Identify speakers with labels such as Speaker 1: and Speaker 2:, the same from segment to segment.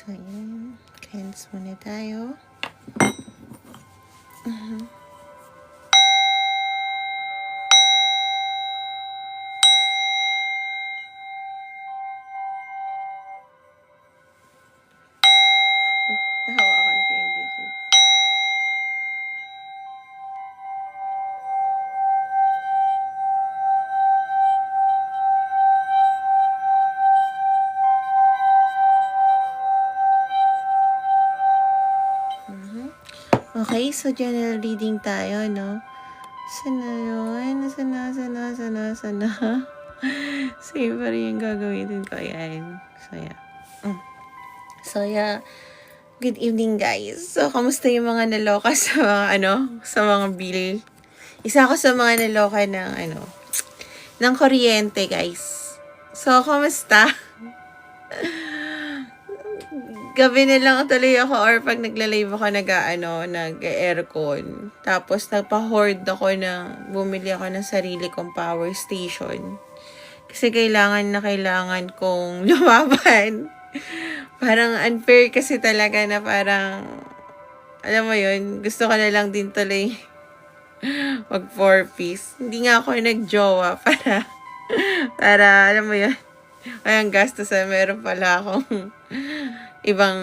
Speaker 1: So, ayan. Cleanse muna tayo. Nahawakan ko yung dito. Okay, so general reading tayo, no? Sana yun? Sana. Same pa rin yung gagawin ko. Ayan. So, yeah. Good evening, guys. So, kamusta yung mga naloka sa mga, sa mga bill? Isa ako sa mga naloka ng kuryente, guys. So, kamusta? Gabi na lang tuloy ako or pag nagla-live ako nag-aircon. Tapos nagpa-hoard ako bumili ako ng sarili kong power station. Kasi kailangan kong lumaban. Parang unfair kasi talaga na parang, alam mo yun, gusto ko na lang din tuloy mag 4-piece. Hindi nga ako nag-jowa para alam mo yun, ayang gastusan, meron pala akong ibang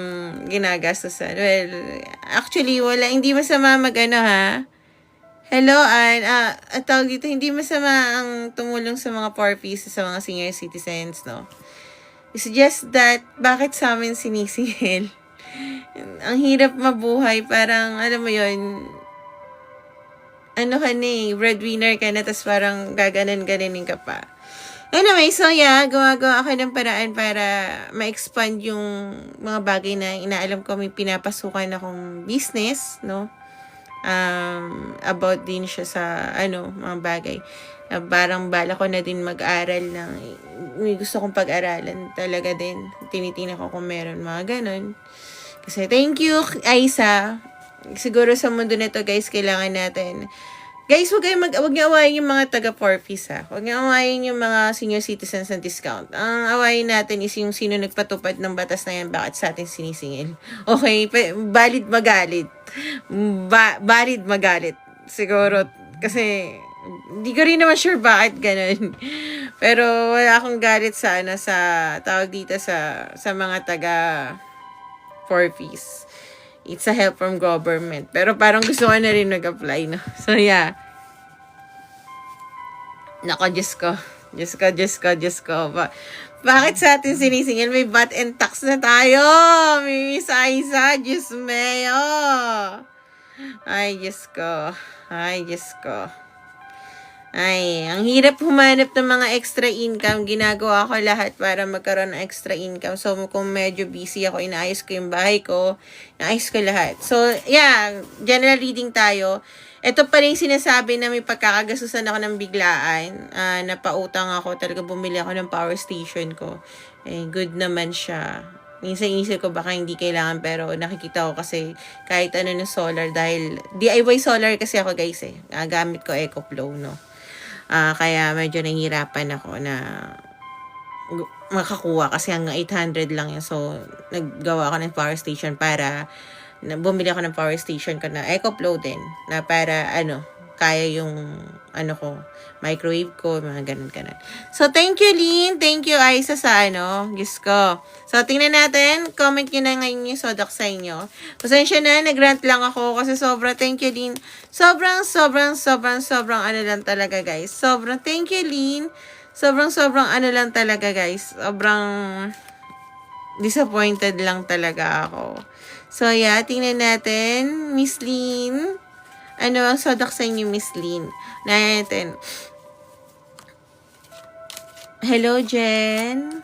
Speaker 1: ginagastusan. Well, actually, hindi masama ha. Hello, at tawag dito, hindi masama ang tumulong sa mga 4-pieces sa mga senior citizens, no? It's just that, bakit sa amin sinisingil? Ang hirap mabuhay, parang, alam mo yun, breadwinner ka na, tas parang gaganan-ganin ka pa. Anyway, so yeah, gawa ako ng paraan para ma-expand yung mga bagay na inaalam ko may pinapasukan akong business, no? About din siya sa, mga bagay. Parang bala ko na din mag-aral may gusto kong pag-aralan talaga din. Tinitingnan ko kung meron mga ganon. Kasi thank you, Aisa. Siguro sa mundo na to, guys, kailangan natin. Guys, wag niyo awayin yung mga taga 4-piece, ha. Wag niyo awayin yung mga senior citizens na discount. Ang awayin natin is yung sino nagpatupad ng batas na yan, bakit sa atin sinisingil. Okay, valid magalit. Valid magalit. Siguro, kasi, hindi ko rin naman sure bakit ganun. Pero, wala akong galit sa tawag dito sa mga taga 4-piece. It's a help from government. Pero parang gusto ko na rin nag-apply, no? So, yeah. Nako, Diyos ko. Bakit sa atin sinisingil? May VAT and tax na tayo. May isa-isa. Diyos meo. Ay, Diyos ko. Ay, ang hirap humanap ng mga extra income. Ginagawa ko lahat para magkaroon ng extra income. So, kung medyo busy ako, inaayos ko yung bahay ko. Inaayos ko lahat. So, yeah, general reading tayo. Ito pa rin sinasabi na may pagkakagasusan ako ng biglaan. Napautang ako. Talaga bumili ako ng power station ko. Eh, good naman siya. Minsan inisip ko baka hindi kailangan pero nakikita ko kasi kahit na solar dahil DIY solar kasi ako guys eh. Gamit ko EcoFlow, no? Kaya medyo nahihirapan ako na makakuha kasi hanggang 800 lang yan. So, naggawa ako ng power station para bumili ako ng power station ko na EcoFlow din na para kaya yung microwave ko, mga ganun. So, thank you, Lynn. Thank you, Aisa, sa Diyos ko. So, tingnan natin. Comment nyo na ngayon yung sodak sa inyo. Pasensya na, nag-rant lang ako kasi thank you, Lynn. Sobrang lang talaga, guys. Thank you, Lynn. Sobrang lang talaga, guys. Sobrang disappointed lang talaga ako. So, yeah, tingnan natin. Miss Lynn. Ano ang sodak sa inyo, Miss Lynn? Natin. Hello, Jen.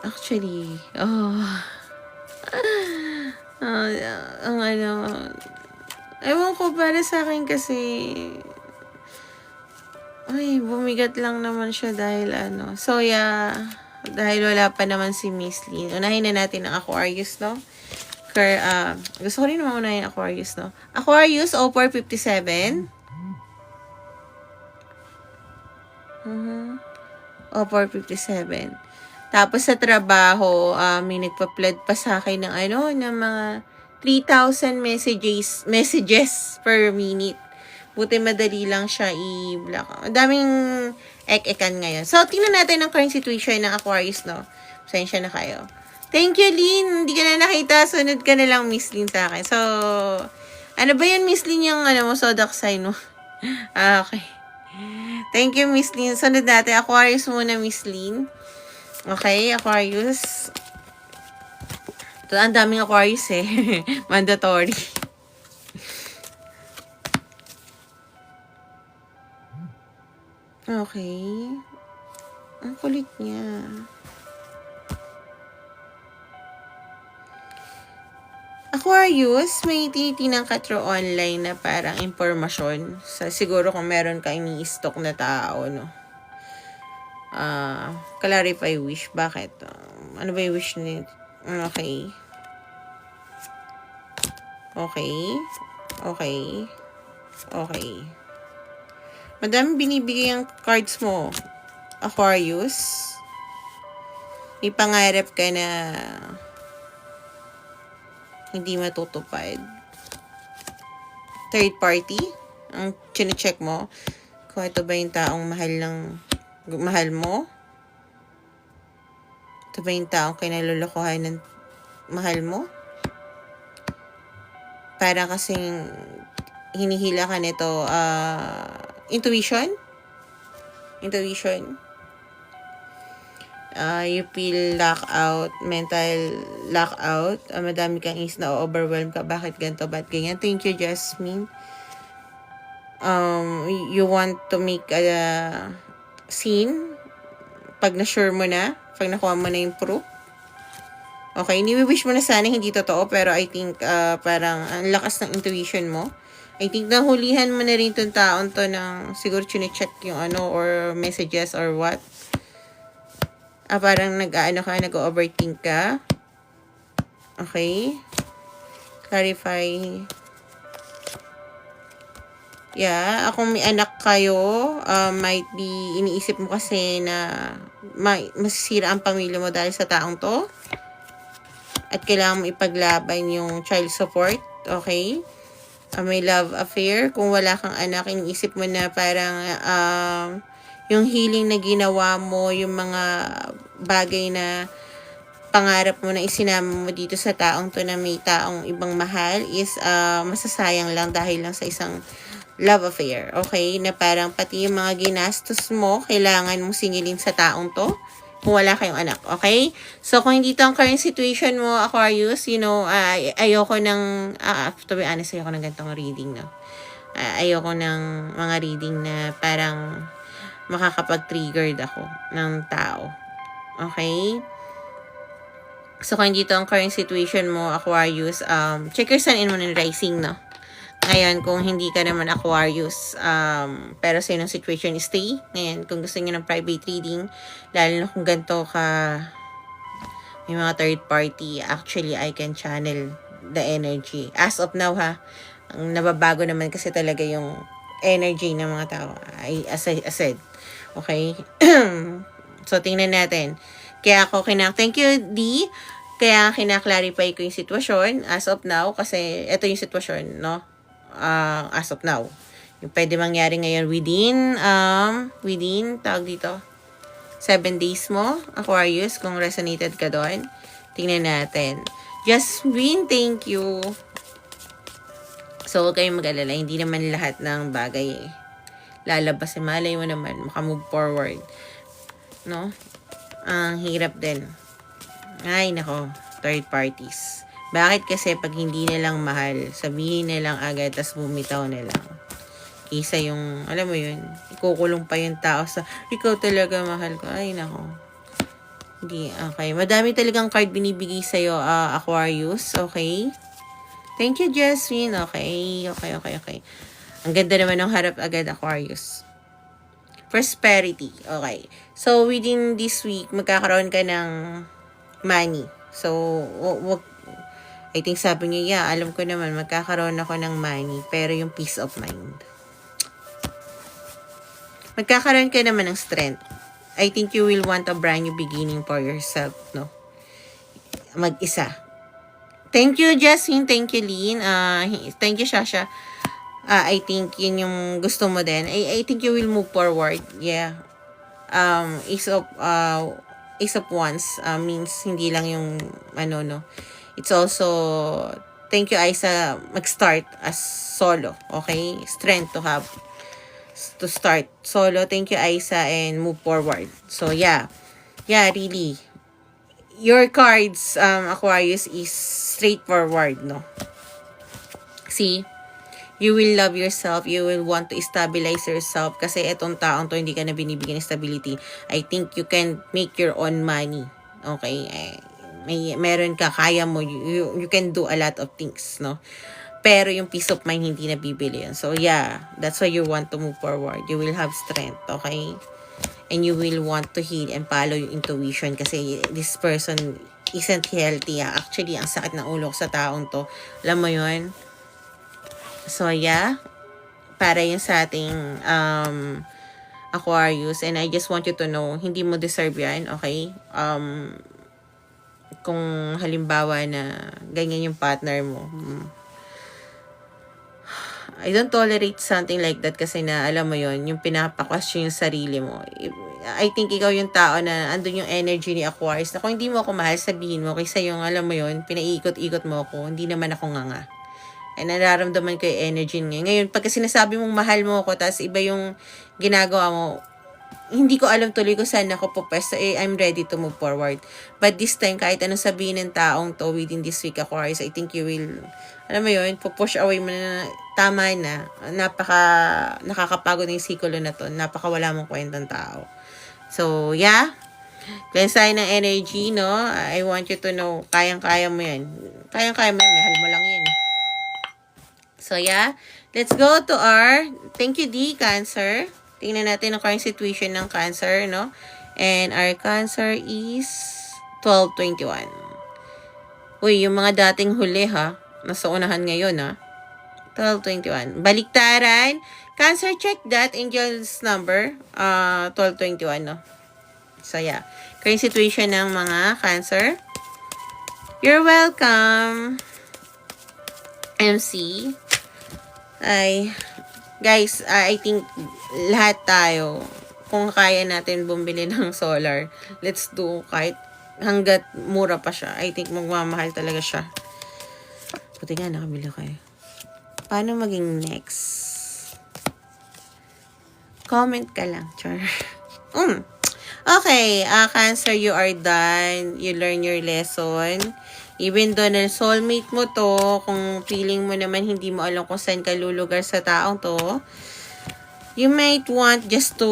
Speaker 1: Actually, ewan ko para sa akin kasi, bumigat lang naman siya dahil So, yeah, dahil wala pa naman si Miss Lynn. Unahin na natin ang Aquarius, no? Gusto ko rin naman unahin Aquarius, no? Aquarius, 0457. 0457. Tapos sa trabaho, may nagpa-flood pa sa akin ng ng mga 3,000 messages per minute. Buti madali lang siya i-block. Ang daming ek-ekan ngayon. So, tingnan natin ang current situation ng Aquarius, no? Pasensya na kayo. Thank you, Lynn. Hindi ka na nakita. Sunod ka na lang, Miss Lynn, sa akin. So, ano ba yun, Miss Lynn, yung zodiac sign mo? Okay. Thank you, Miss Lynn. Sunod natin. Aquarius muna, Miss Lynn. Okay, Aquarius. Ito, ang daming Aquarius eh. Mandatory. Okay. Ang kulit niya. Aquarius, may tinitinang ka through online na parang impormasyon. Siguro kung meron ka ini-stock na tao, no? Clarify wish. Bakit? Ano ba yung wish niya? Okay. Okay. Okay. Okay. Madami binibigay ang cards mo, Aquarius. May pangarap ka na hindi matutupad. Third party, ang chine-check mo, kung ito ba yung taong mahal mo. Ito ba yung taong kinalulukuhan ng mahal mo? Para kasing hinihila ka nito, intuition. You feel lockout, mental lockout. Madami kang na-overwhelm ka. Bakit ganito? Ba't ganyan? Thank you, Jasmine. You want to make a scene pag na-sure mo na, pag nakuha mo na yung proof. Okay, ni-wish mo na sana hindi totoo, pero I think parang ang lakas ng intuition mo. I think nahulihan mo na rin itong taon to ng siguro chine-check yung or messages or what. Parang nag-overthink ka. Okay. Clarify. Yeah, kung may anak kayo, might be iniisip mo kasi na masisira ang pamilya mo dahil sa taong to. At kailangan mo ipaglaban yung child support. Okay. May love affair. Kung wala kang anak, iniisip mo na parang yung healing na ginawa mo, yung mga bagay na pangarap mo na isinama mo dito sa taong to na may taong ibang mahal is masasayang lang dahil lang sa isang love affair. Okay? Na parang pati yung mga ginastos mo, kailangan mong singilin sa taong to kung wala kayong anak. Okay? So, kung hindi ito ang current situation mo, Aquarius, ayoko ng, to be honest, ayoko ng ganitong reading, no? Ayoko ng mga reading na parang makakapag-triggered ako ng tao. Okay? So, kung hindi ito ang current situation mo, Aquarius, check your sun and moon and rising, no? Ngayon, kung hindi ka naman Aquarius, pero sa inong situation, stay. Ngayon, kung gusto niyo ng private reading, lalo na kung ganito ka, may mga third party, actually, I can channel the energy. As of now, ha, ang nababago naman kasi talaga yung energy ng mga tao. As I said. Okay? So, tingnan natin. Kaya ako thank you, D. Kaya kinaklarify ko yung sitwasyon as of now, kasi ito yung sitwasyon, no? As of now. Yung pwede mangyari ngayon within, tawag dito, 7 days mo, Aquarius, kung resonated ka doon. Tingnan natin. Jasmine, thank you. So, huwag kayong mag-alala. Hindi naman lahat ng bagay lalabas. Malay mo naman, makamove forward. No? Ang hirap din. Ay, nako. Third parties. Bakit? Kasi pag hindi na lang mahal, sabihin na lang agad, tas bumitaw na lang. Isa yung, alam mo yun, ikukulong pa yung tao sa, ikaw talaga mahal ko. Ay, nako. Hindi, okay. Madami talagang card binibigay sa'yo, Aquarius. Okay? Thank you, Jasmine. Okay. Ang ganda naman ng harap agad, Aquarius. Prosperity. Okay. So, within this week, magkakaroon ka ng money. So, I think sabi niya, alam ko naman, magkakaroon ako ng money, pero yung peace of mind. Magkakaroon ka naman ng strength. I think you will want a brand new beginning for yourself, no? Mag-isa. Thank you, Jasmine. Thank you, Lynn. Thank you, Shasha. I think yun yung gusto mo din. I think you will move forward. Yeah. Ace of Wands means hindi lang yung no. It's also, thank you, Isa, mag-start as solo. Okay? Strength to start solo. Thank you, Isa, and move forward. So, yeah. Yeah, really. Your cards, Aquarius, is straightforward, no? See? You will love yourself. You will want to stabilize yourself. Kasi etong taong to, hindi ka na binibigyan ng stability. I think you can make your own money. Okay? Meron ka, kaya mo. You can do a lot of things, no? Pero yung peace of mind, hindi na bibili yun. So, yeah. That's why you want to move forward. You will have strength, okay? And you will want to heal and follow yung intuition. Kasi this person isn't healthy. Actually, ang sakit ng ulo sa taong to. Alam mo yun? So, yeah. Para yun sa ating Aquarius. And I just want you to know, hindi mo deserve yan, okay? Kung halimbawa na ganyan yung partner mo, I don't tolerate something like that kasi na alam mo yon yung pinapa-question yung sarili mo. I think ikaw yung tao na andun yung energy ni Aquarius na kung hindi mo ako mahal, sabihin mo kaysa yung alam mo yon pinaiikot-ikot mo ako, hindi naman ako nga. Ay nararamdaman ko yung energy niya. Ngayon, pagka sinasabi mong mahal mo ako, tapos iba yung ginagawa mo, hindi ko alam tuloy kung saan ako pupesto. I'm ready to move forward. But this time, kahit anong sabihin ng taong to within this week, Aquarius, I think you will, alam mo yun, push away mo na, tama na, nakakapagod na yung sikulo na to, napaka-wala mong kwentang tao. So, yeah, cleanse tayo ng energy, no? I want you to know, kayang-kaya mo yan. Kayang-kaya mo yan, mahal mo lang yan. So, yeah, let's go to our, thank you, D, Cancer. Tingnan natin ang current situation ng Cancer, no? And our Cancer is 1221. Uy, yung mga dating huli, ha? Nasa unahan ngayon, ha? 1221. Baliktaran. Cancer, check that. Angel's number. 1221, no? So, yeah. Current situation ng mga Cancer. You're welcome. MC. Guys, I think lahat tayo, kung kaya natin bumili ng solar, let's do kahit hanggat mura pa siya. I think magmamahal talaga siya. Buti nga, nakabili kayo. Paano maging next? Comment ka lang, char. Okay, Cancer, you are done. You learn your lesson. Even though na soulmate mo to, kung feeling mo naman hindi mo alam kung saan ka lulugar sa taong to, you might want just to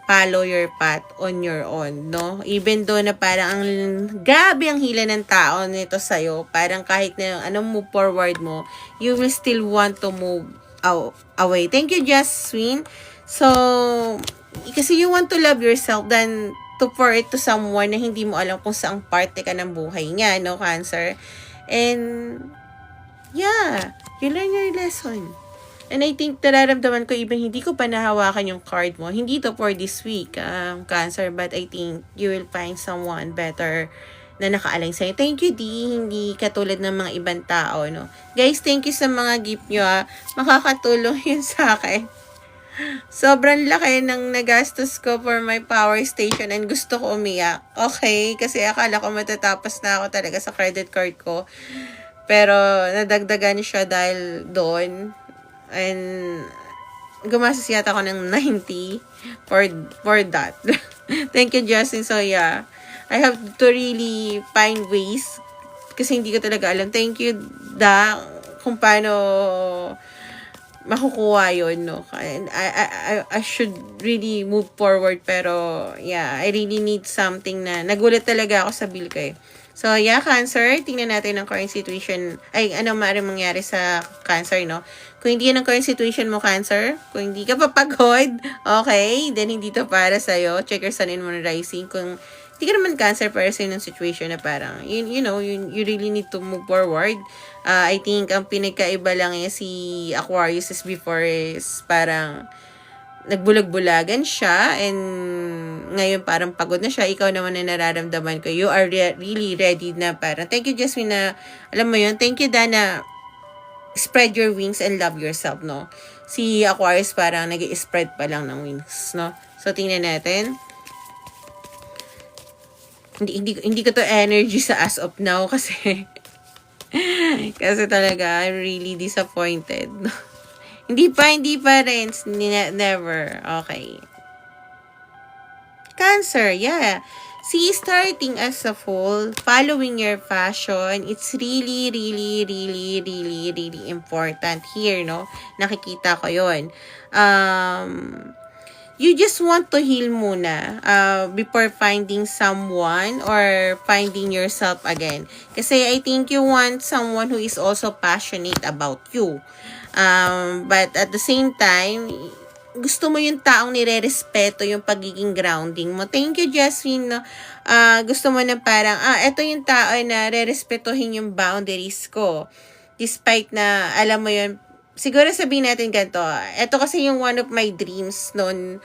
Speaker 1: follow your path on your own, no? Even though na parang ang gabi ang hila ng tao nito sa'yo, parang kahit na anong move forward mo, you will still want to move away. Thank you, Jasmine. So, kasi you want to love yourself than to pour it to someone na hindi mo alam kung saang parte ka ng buhay niya, no, Cancer? And, yeah, you learn your lesson. And I think, nararamdaman ko, even hindi ko pa nahawakan yung card mo, hindi to for this week, Cancer, but I think you will find someone better na naka-align sa'yo. Thank you, D. Hindi katulad ng mga ibang tao, no? Guys, thank you sa mga gift nyo, makakatulong yun sa akin. Sobrang laki ng nagastos ko for my power station and gusto ko umiyak. Okay, kasi akala ko matatapos na ako talaga sa credit card ko. Pero nadagdagan siya dahil doon. And gumastos yata ako ng 90 for that. Thank you, Justin. So yeah, I have to really find ways kasi hindi ko talaga alam. Thank you, Da, kung paano makukuha yun, no? I should really move forward, pero yeah, I really need something na nagulat talaga ako sa bill ko, eh. So yeah, Cancer, tingnan natin ang current situation, ano maaaring mangyari sa Cancer, no? Kung hindi yan ang current situation mo, Cancer, kung hindi ka papagod, okay, then hindi to para sa'yo. Check your sun and moon rising. Kung hindi ka naman Cancer, para sa'yo ng situation na parang, you know, you really need to move forward. I think ang pinagkaiba lang si Aquarius is before is parang nagbulag-bulagan siya and ngayon parang pagod na siya, ikaw naman na nararamdaman ko, you are really ready na parang, thank you Jasmine na, alam mo yun, thank you Dana, spread your wings and love yourself, no? Si Aquarius parang nag-i-spread pa lang ng wings, no? So, tingnan natin. Hindi ko to energy sa as of now kasi kasi talaga I'm really disappointed. hindi pa rin. Never. Okay. Cancer, yeah. See, starting as a fool, following your passion, it's really, really, really, really, really important here, no? Nakikita ko yun. You just want to heal muna before finding someone or finding yourself again. Kasi I think you want someone who is also passionate about you. But at the same time, gusto mo yung taong nire-respeto yung pagiging grounding mo. Thank you, Jasmine. No? Gusto mo na parang, eto yung tao na re-respetuhin yung boundaries ko. Despite na, alam mo yun, siguro sabihin natin ganito, eto kasi yung one of my dreams noon,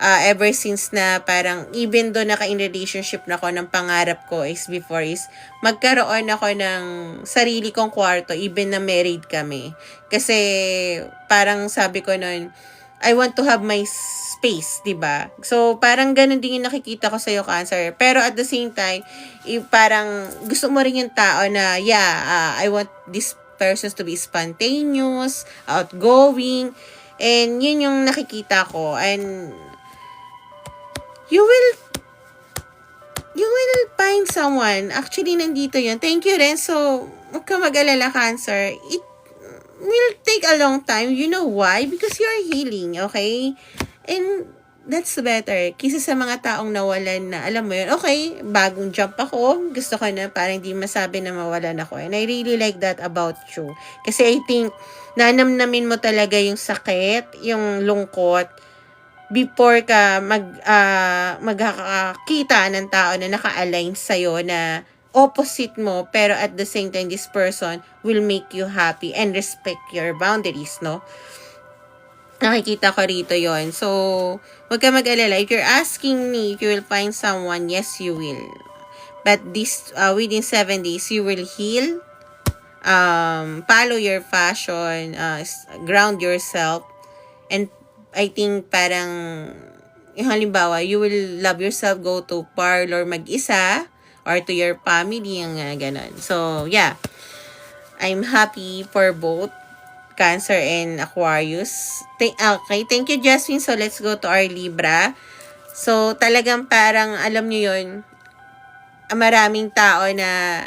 Speaker 1: ever since na parang, even though naka-in relationship na ako, ng pangarap ko is before is, magkaroon ako ng sarili kong kwarto, even na married kami. Kasi, parang sabi ko noon, I want to have my space, 'di ba? So, parang ganun din yung nakikita ko sa iyo, Cancer. Pero at the same time, parang gusto mo rin yung tao na, I want this person to be spontaneous, outgoing, and yun yung nakikita ko. And you will find someone. Actually, nandito yun. Thank you, Renzo. Huwag ka mag-alala, Cancer. It will take a long time. You know why? Because you're healing, okay? And that's better. Kisa sa mga taong nawalan na, alam mo yun, okay, bagong jump ako. Gusto ko na parang di masabi na mawalan ako. And I really like that about you. Kasi I think, nanamnamin mo talaga yung sakit, yung lungkot, before ka magkakakita ng tao na naka-align sa'yo na opposite mo, pero at the same time, this person will make you happy and respect your boundaries, no? Nakikita ko rito yon. So, huwag ka mag-alala. If you're asking me if you will find someone, yes, you will. But this, within 7 days, you will heal, follow your passion, ground yourself, and I think parang, yung halimbawa, you will love yourself, go to parlor mag-isa, or to your family, yung ganon. So, yeah. I'm happy for both Cancer and Aquarius. Okay, thank you, Jasmine. So, let's go to our Libra. So, talagang parang, alam nyo yun, maraming tao na,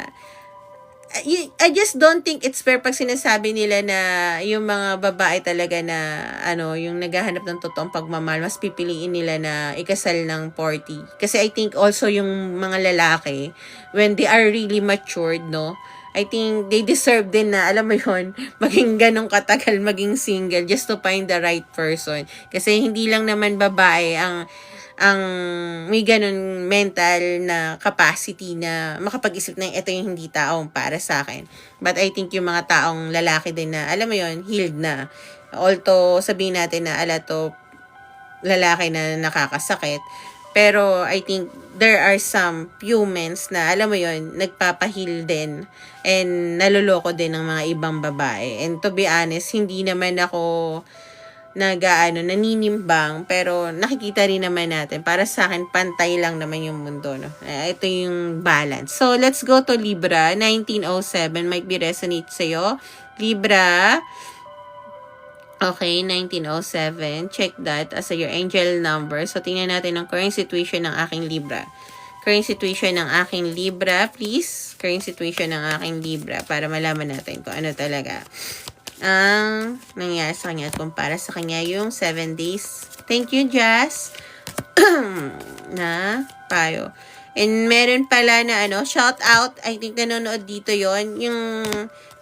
Speaker 1: I just don't think it's fair pag sinasabi nila na yung mga babae talaga na yung naghahanap ng totoong pagmamahal, mas pipiliin nila na ikasal ng 40. Kasi I think also yung mga lalaki, when they are really matured, no, I think they deserve din na, alam mo yun, maging ganong katagal, maging single just to find the right person. Kasi hindi lang naman babae ang may ganun mental na capacity na makapag-isip na ito yung hindi taong para sa akin. But I think yung mga taong lalaki din na, alam mo yun, healed na. Although, sabihin natin na, to lalaki na nakakasakit. Pero, I think, there are some humans na, alam mo yun, nagpapahil din. And, naluloko din ng mga ibang babae. And to be honest, hindi naman ako naninimbang, pero nakikita rin naman natin, para sa akin, pantay lang naman yung mundo, no? Ito yung balance. So, let's go to Libra. 1907, might be resonate sa'yo. Libra, okay, 1907, check that as your angel number. So, tingnan natin ang current situation ng aking Libra. Current situation ng aking Libra, please. Current situation ng aking Libra, para malaman natin kung ano talaga ang nangyari sa kanya at kumpara sa kanya yung 7 days. Thank you, Jazz. na payo. And meron pala na shout out, I think nanonood dito yon, yung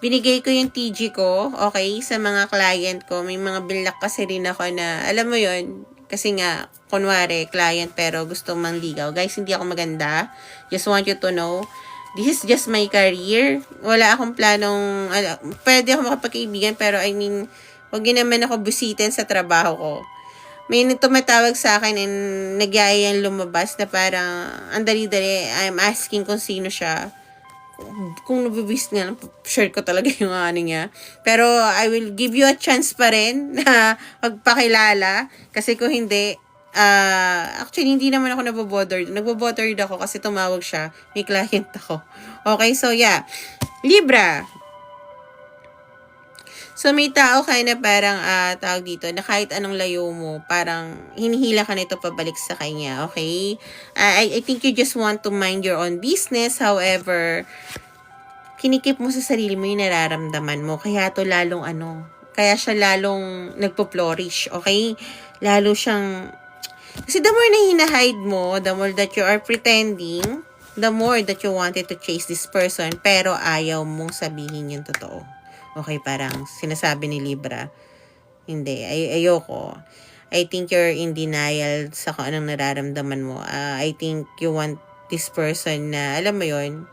Speaker 1: binigay ko yung TG ko, okay, sa mga client ko. May mga bilak kasi rin ako na, alam mo yon, kasi nga, kunwari, client pero gusto manligaw. Guys, hindi ako maganda. Just want you to know, this is just my career. Wala akong planong, pwede ako makapagkaibigan, pero I mean, wag yun naman ako busitin sa trabaho ko. may tumatawag sa akin and nagyayang lumabas na parang ang dali-dali. I'm asking kung sino siya. Kung nabibis nga, share ko talaga yung ano niya. Pero I will give you a chance pa rin na magpakilala. Kasi kung hindi, actually, hindi naman ako nabobother. Nagbobothered ako kasi tumawag siya. May client ako. Okay, so yeah. Libra. So, may tao kayo na parang, tawag dito, na kahit anong layo mo, parang hinihila ka nito pabalik sa kanya, okay? I think you just want to mind your own business. However, kinikip mo sa sarili mo yung nararamdaman mo. Kaya to lalong kaya siya lalong nagpo-flourish, okay? Lalo siyang, kasi the more na hinahide mo, the more that you are pretending, the more that you wanted to chase this person, pero ayaw mong sabihin yung totoo. Okay, parang sinasabi ni Libra, hindi, ayoko. I think you're in denial sa kung anong nararamdaman mo. I think you want this person na, alam mo yon,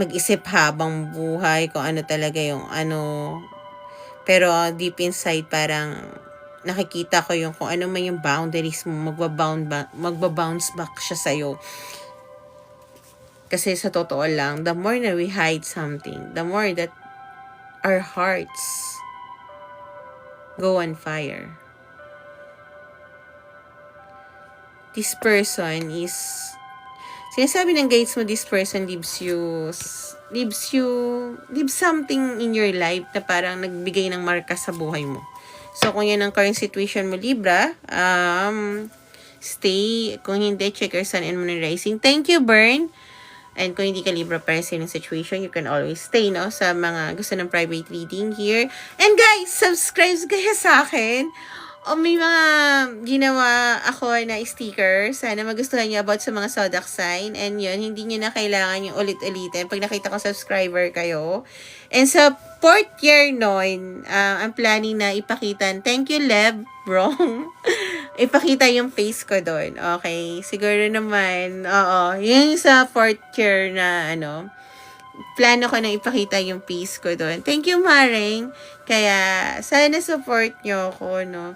Speaker 1: mag-isip habang buhay kung ano talaga yung pero deep inside parang nakikita ko yung kung ano man yung boundaries mo, magbabounce back siya sa'yo. Kasi sa totoo lang, the more na we hide something, the more that our hearts go on fire. This person is, sinasabi ng guides mo, this person leaves something in your life na parang nagbigay ng marka sa buhay mo. So, kung yan ang current situation mo, Libra, stay. Kung hindi, check your sun and moon rising. Thank you, Bern. And kung hindi ka Libra para sa situation, you can always stay, no? Sa mga gusto ng private reading here. And guys, subscribe kayo sa akin. O may mga ginawa ako na sticker. Sana magustuhan niyo about sa mga zodiac sign. And yun, hindi niyo na kailangan yung ulit-ulitin. Pag nakita ko subscriber kayo. And sa 4th year nun, I'm planning na ipakita. Thank you, Leb, wrong. Ipakita yung face ko doon. Okay? Siguro naman, yung sa 4th year na, plano ko na ipakita yung face ko doon. Thank you, Maring. Kaya, sana support nyo ako, no?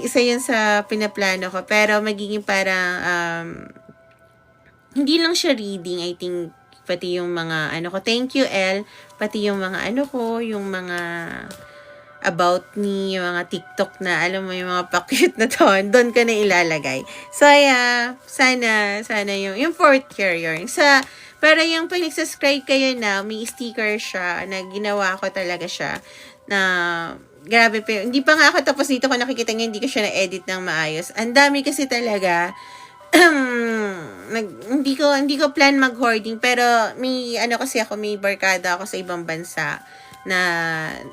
Speaker 1: Isa yun sa pinaplano ko. Pero, magiging parang, hindi lang siya reading. I think, pati yung mga, ko. Thank you, El. Pati yung mga, yung mga about me, yung mga TikTok na, alam mo, yung mga pa-cute na doon ka na ilalagay. So, yeah, sana yung 4th year yun. Pero yung pag nag-subscribe kayo na, may sticker siya, na ginawa ko talaga siya, na, grabe pa, hindi pa nga ako tapos dito ko nakikita niya, hindi ko siya na-edit ng maayos. Ang dami kasi talaga, hindi ko plan mag-hoarding, pero may, kasi ako, may barkada ako sa ibang bansa, na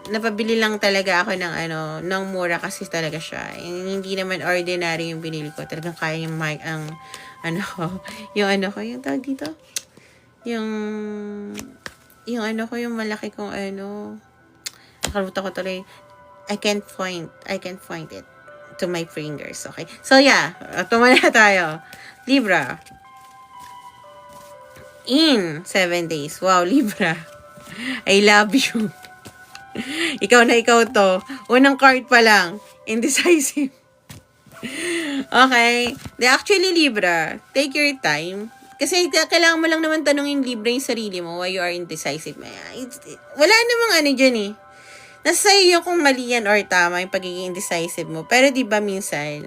Speaker 1: napabili lang talaga ako ng mura kasi talaga siya. Hindi naman ordinary yung binili ko. Talagang kaya yung mic, yung tawag dito? Yung yung malaki kong nakalimutan ko tuloy. I can't point it to my fingers. Okay? So, yeah. Tumala tayo. Libra. In 7 days. Wow, Libra. I love you. Ikaw to. Unang card pa lang. Indecisive. Okay. Actually, Libra, take your time. Kasi kailangan mo lang naman tanungin, Libra, yung sarili mo why you are indecisive. Wala namang dyan eh. Nasa iyo kung mali yan or tama yung pagiging indecisive mo. Pero di ba minsan,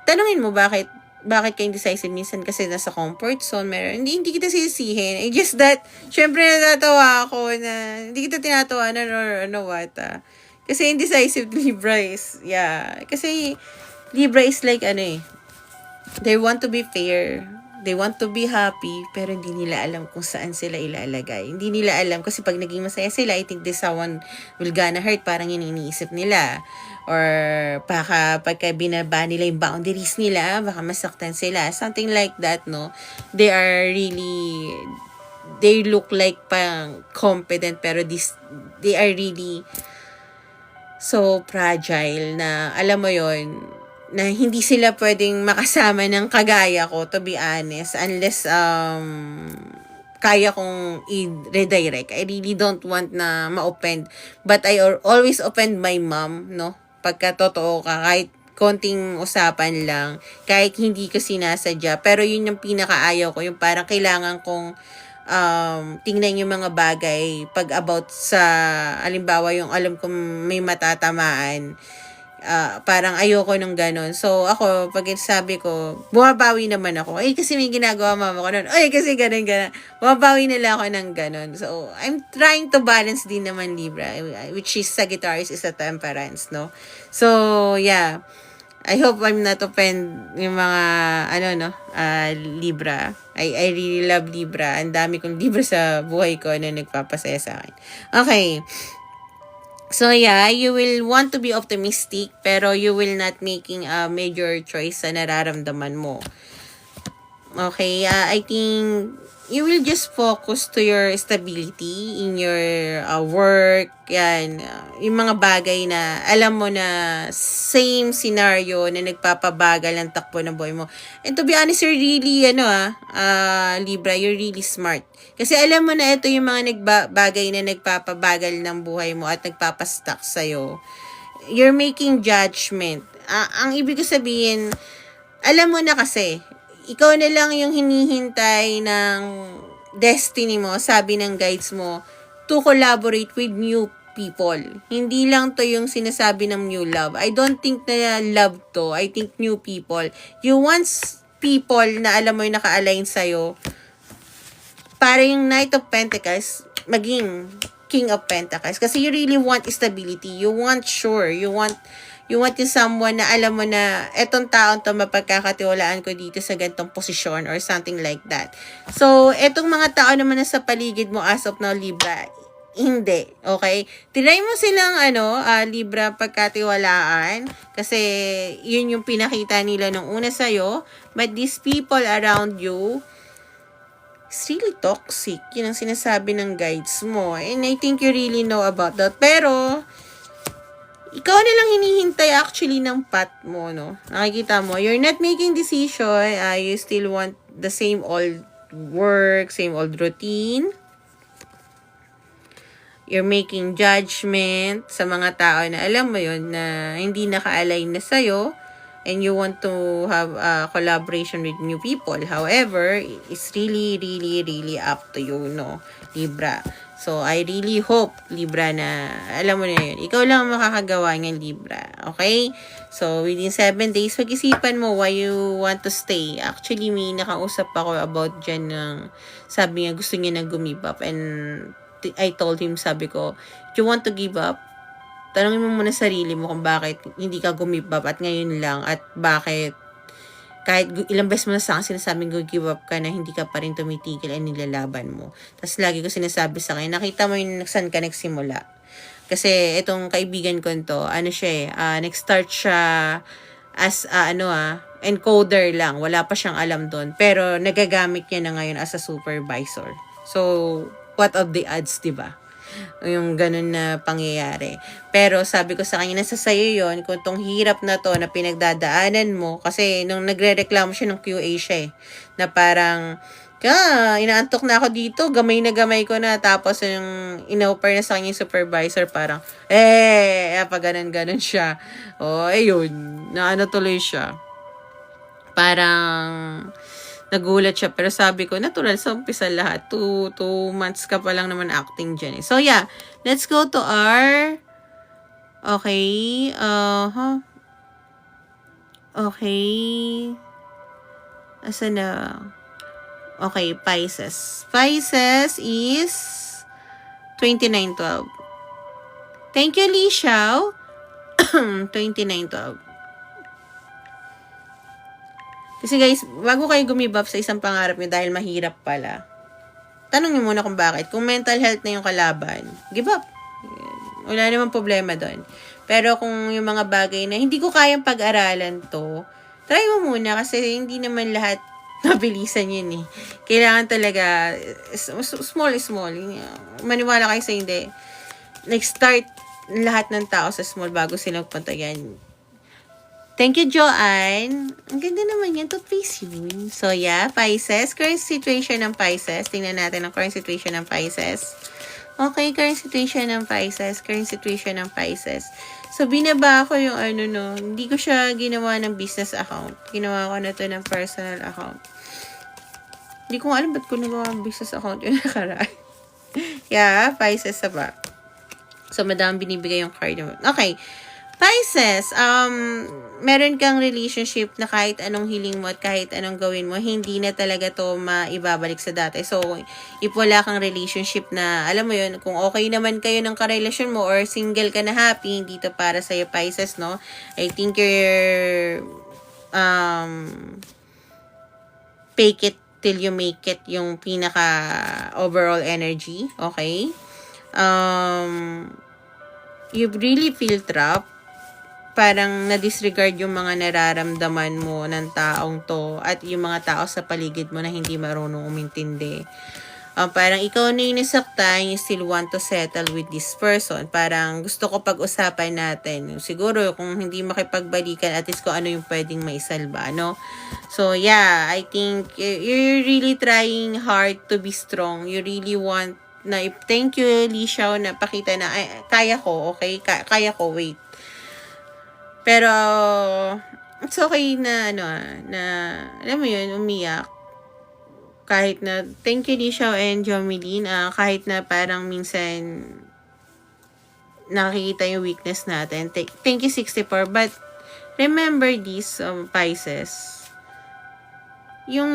Speaker 1: tanungin mo bakit ka indecisive minsan kasi nasa comfort zone, meron. Hindi kita sisihin. It's just that, syempre natatawa ako na, hindi kita tinatawanan or what. Kasi indecisive Libra is, kasi Libra is like they want to be fair. They want to be happy, pero hindi nila alam kung saan sila ilalagay. Hindi nila alam kasi pag naging masaya sila, I think this someone will gonna hurt, parang yun iniisip nila. Or baka pagka binaba nila yung boundaries nila, baka masaktan sila. Something like that, no? They look like pang confident, pero they are really so fragile na, alam mo yon, na hindi sila pwedeng makasama ng kagaya ko, to be honest, unless kaya kong i-redirect. I really don't want na ma-offend. But I always offend my mom, no? Pagka totoo ka, kahit konting usapan lang, kahit hindi ko sinasadya. Pero yun yung pinakaayaw ko, yung parang kailangan kong tingnan yung mga bagay pag about sa, halimbawa yung alam kong may matatamaan. Parang ayoko nung ganon. So, ako, pag sabi ko, bumabawi naman ako. Ay, kasi may ginagawa mama ko nun. Ay, kasi ganon. Bumabawi nila ako ng ganon. So, I'm trying to balance din naman Libra, which is Sagittarius is a temperance, no? So, yeah. I hope I'm not offend yung mga, Libra. I really love Libra. Ang dami kong Libra sa buhay ko na nagpapasaya sa akin. Okay. So yeah, you will want to be optimistic pero you will not making a major choice sa nararamdaman mo. Okay, I think you will just focus to your stability in your work, yan, yung mga bagay na alam mo na same scenario na nagpapabagal ang takbo ng buhay mo. And to be honest, you're really, Libra, you're really smart. Kasi alam mo na ito yung mga bagay na nagpapabagal ng buhay mo at nagpapastuck sa'yo. You're making judgment. Ang ibig ko sabihin, alam mo na kasi, ikaw na lang yung hinihintay ng destiny mo, sabi ng guides mo, to collaborate with new people. Hindi lang to yung sinasabi ng new love. I don't think na love to. I think new people. You want people na alam mo yung naka-align sa'yo para yung Knight of Pentacles maging King of Pentacles. Kasi you really want stability. You want sure. You want yung someone na alam mo na etong taon to mapagkakatiwalaan ko dito sa gantong posisyon or something like that. So, etong mga tao naman na sa paligid mo as of now, Libra, hindi. Okay? Tinry mo silang Libra pagkatiwalaan kasi yun yung pinakita nila nung una sa'yo. But these people around you, it's really toxic. Yun ang sinasabi ng guides mo. And I think you really know about that. Pero, ikaw na lang hinihintay actually ng path mo, no? Nakikita mo, you're not making decision. You still want the same old work, same old routine. You're making judgment sa mga tao na alam mo yun, na hindi naka-align na sa'yo. And you want to have a collaboration with new people. However, it's really, really, really up to you, no? Libra. So, I really hope, Libra, na alam mo na yun. Ikaw lang makakagawa ng Libra. Okay? So, within 7 days, pag-isipan mo why you want to stay. Actually, may nakausap ako about dyan ng sabi niya gusto niya na give up. And I told him, sabi ko, if you want to give up, tanongin mo muna sarili mo kung bakit hindi ka give up at ngayon lang at bakit kahit ilang beses mo na sa akin sinasabing give up ka na hindi ka pa rin tumitigil ay nilalaban mo. Tapos lagi ko sinasabi sa kanya, nakita mo yung saan ka nagsimula. Kasi itong kaibigan ko to, nag-start siya as, encoder lang. Wala pa siyang alam doon. Pero nagagamit niya na ngayon as a supervisor. So, what of the odds, diba? Yung ganun na pangyayari. Pero sabi ko sa kanya, nasa sayo yun, kung tong hirap na to na pinagdadaanan mo, kasi nung nagre-reklamo siya ng QA siya na parang, inaantok na ako dito, gamay na gamay ko na, tapos yung in-offer na sa kanya yung supervisor, parang, pa ganun siya. Ayun, tuloy siya. Parang, nagulat siya. Pero sabi ko, natural sa umpisa lahat. 2 months ka pa lang naman acting dyan. So, yeah. Let's go to our... Okay. Okay. Asa na? Okay, Pisces. Pisces is 2912. Thank you, Li Xiao. 2912. Kasi guys, bago kayo gumibap sa isang pangarap nyo dahil mahirap pala, tanongin muna kung bakit. Kung mental health na yung kalaban, give up. Wala namang problema doon. Pero kung yung mga bagay na hindi ko kayang pag-aralan to, try mo muna kasi hindi naman lahat mabilisan yun eh. Kailangan talaga small. Maniwala kayo sa hindi. Like start lahat ng tao sa small bago sila magpunta yan. Thank you, Joanne. Ang ganda naman yan. Toothpaste yun. So, yeah, Pisces. Current situation ng Pisces. Tingnan natin ang current situation ng Pisces. Okay, current situation ng Pisces. Current situation ng Pisces. So, binaba ko yung hindi ko siya ginawa ng business account. Ginawa ko na to ng personal account. Hindi ko alam ba't ko nagawa ng business account yung nakaraan. Yeah, Pisces sa ba? So, madami binibigay yung card mo. Okay. Pisces, meron kang relationship na kahit anong hiling mo at kahit anong gawin mo, hindi na talaga to maibabalik sa dati. So, if wala kang relationship na, alam mo yun, kung okay naman kayo ng karelasyon mo or single ka na happy, hindi to para sa'yo, Pisces, no? I think you're, fake it till you make it yung pinaka overall energy, okay? You really feel trapped. Parang na-disregard yung mga nararamdaman mo ng taong to at yung mga tao sa paligid mo na hindi marunong umintindi. Parang ikaw na yung nasaktan, you still want to settle with this person. Parang gusto ko pag-usapan natin. Siguro kung hindi makipagbalikan, at least kung ano yung pwedeng maisalba, no? So, yeah, I think you're really trying hard to be strong. You really want na, thank you, Li Xiao, na pakita na, ay, kaya ko, okay? Kaya ko, wait. Pero, it's okay na, na, alam mo yun, umiyak. Kahit na, thank you, Li Xiao and Jomeline, kahit na parang minsan, nakikita yung weakness natin. Thank you, 64. But, remember this, Pisces. Yung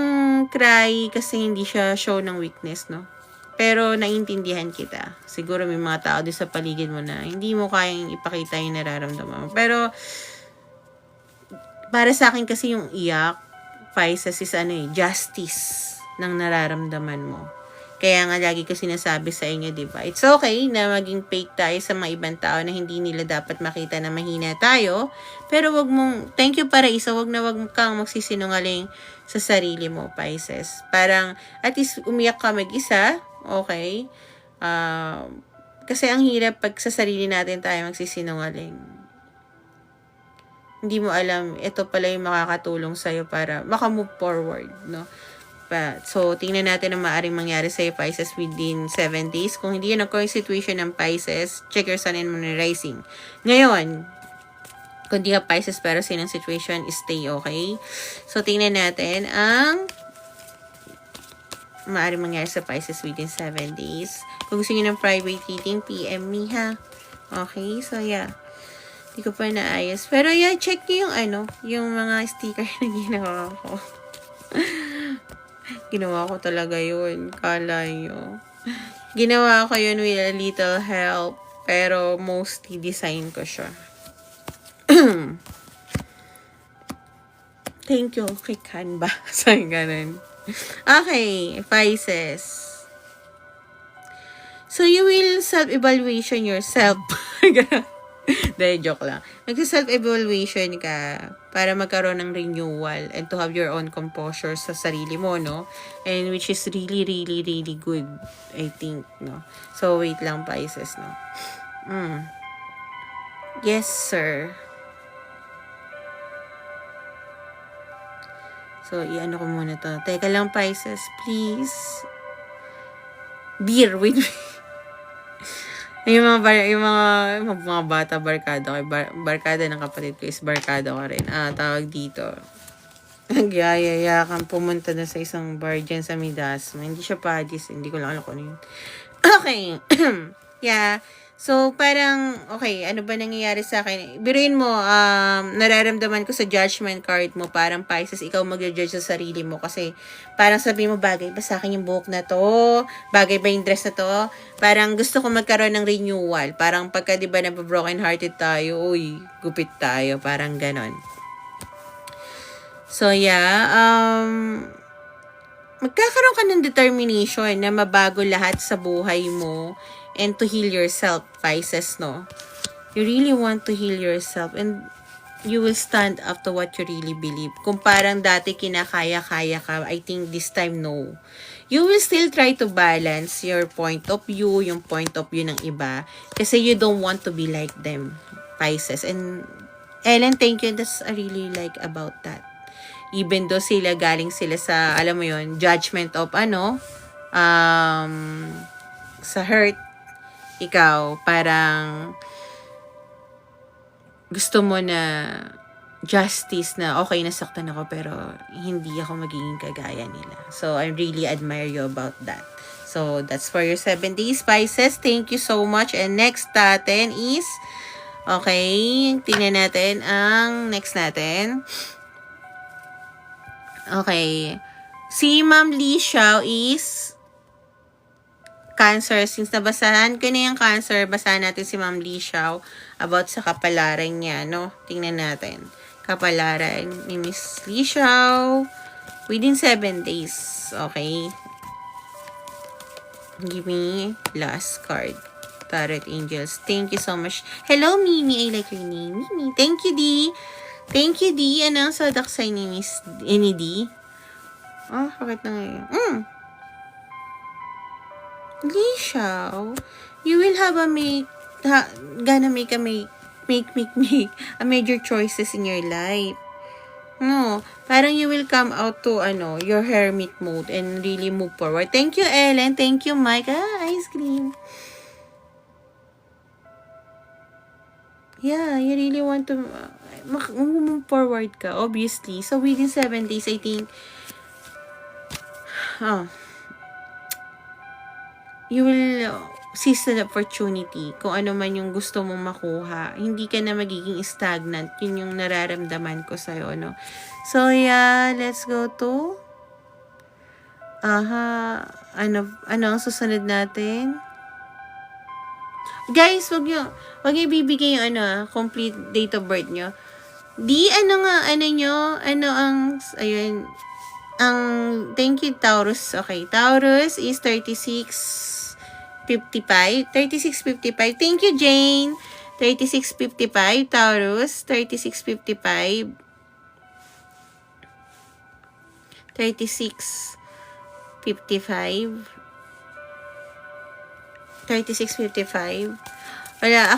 Speaker 1: cry, kasi hindi siya show ng weakness, no? Pero, naiintindihan kita. Siguro may mga tao din sa paligid mo na hindi mo kayang ipakita yung nararamdaman mo. Pero, para sa akin kasi yung iyak, Pisces is justice ng nararamdaman mo. Kaya nga lagi ko sinasabi sa inyo, diba? It's okay na maging fake tayo sa mga ibang tao na hindi nila dapat makita na mahina tayo. Pero wag mong, thank you para isa, wag kang magsisinungaling sa sarili mo, Pisces. Parang, at least umiyak ka mag-isa, okay? Kasi ang hirap pag sa sarili natin tayo magsisinungaling. Hindi mo alam, ito pala yung makakatulong sa'yo para makamove forward, no? So, tingnan natin ang maaaring mangyari sa'yo, Pisces, within 7 days. Kung hindi yun ang current situation ng Pisces, check your sun and moon rising. Ngayon, kung di ka Pisces pero sinang situation, stay okay. So, tingnan natin ang maaaring mangyari sa Pisces within 7 days. Kung gusto nyo ng private reading, PM me ha. Okay, so yeah. Hindi ko pa naayos. Pero yeah, check nyo yung mga sticker na ginawa ko. Ginawa ko talaga yun. Kala nyo. Ginawa ko yun with a little help. Pero mostly design ko siya. Thank you kay Canva. Sabi ganun. Okay, Pisces. So, you will self-evaluation yourself. Dahil joke lang. Nagsa-self-evaluation ka para magkaroon ng renewal and to have your own composure sa sarili mo, no? And which is really, really, really good, I think, no? So, wait lang, Pisces, no? Yes, sir. So, i-ano ko muna to. Teka lang, Pisces, please. Beer with me. yung mga bata, barkada ko. Barkada ng kapatid ko is barkada ko rin. Tawag dito. Nagyayaya kang pumunta na sa isang bar dyan sa Midasma. Hindi siya Padis. Hindi ko lang alam kung ano yun. Okay. Yeah. So, parang, okay, ano ba nangyayari sa akin? Biruin mo, nararamdaman ko sa judgment card mo, parang Pisces, ikaw mag-judge sa sarili mo. Kasi, parang sabi mo, bagay ba sa akin yung buhok na to? Bagay ba yung dress na to? Parang gusto ko magkaroon ng renewal. Parang pagka, di ba, broken hearted tayo, uy, gupit tayo. Parang ganon. So, yeah, magkakaroon ka ng determination na mabago lahat sa buhay mo and to heal yourself, Pisces, no? You really want to heal yourself and you will stand up to what you really believe. Kung parang dati kinakaya-kaya ka, I think this time, no. You will still try to balance your point of view, yung point of view ng iba, kasi you don't want to be like them, Pisces. And Ellen, thank you. That's I really like about that. Even though galing sila sa, alam mo yon, judgment of sa hurt, ikaw, parang gusto mo na justice na okay, nasaktan ako pero hindi ako magiging kagaya nila. So, I really admire you about that. So, that's for your 7 days, Pisces. Thank you so much. And next natin is, okay, tingnan natin ang next natin. Okay. Si Ma'am Lee Xiao is Cancer. Since nabasahan ko na yung Cancer, basahan natin si Ma'am Lee Xiao about sa kapalaran niya, no? Tingnan natin. Kapalaran ni Miss Lee Xiao within 7 days. Okay. Give me last card. Tarot Angels. Thank you so much. Hello, Mimi. I like your name. Mimi. Thank you, D. Thank you, D. Ano ang sodak sa ni Miss D? Oh, bakit na ngayon? Lee Xiao, you will have a make a major choices in your life. No, parang you will come out to your hermit mode and really move forward. Thank you, Ellen. Thank you, Mike. Ice cream. Yeah, you really want to move forward ka, obviously. So, within 7 days, I think, you will seize the opportunity kung ano man yung gusto mong makuha. Hindi ka na magiging stagnant. Yun yung nararamdaman ko sa'yo, no? So, yeah, let's go to ano ang susunod natin? Guys, wag niyo ibibigay yung complete date of birth nyo. Thank you, Taurus. Okay, Taurus is 3655. Thank you, Jane. 3655, Taurus. 3655. 3655. Wala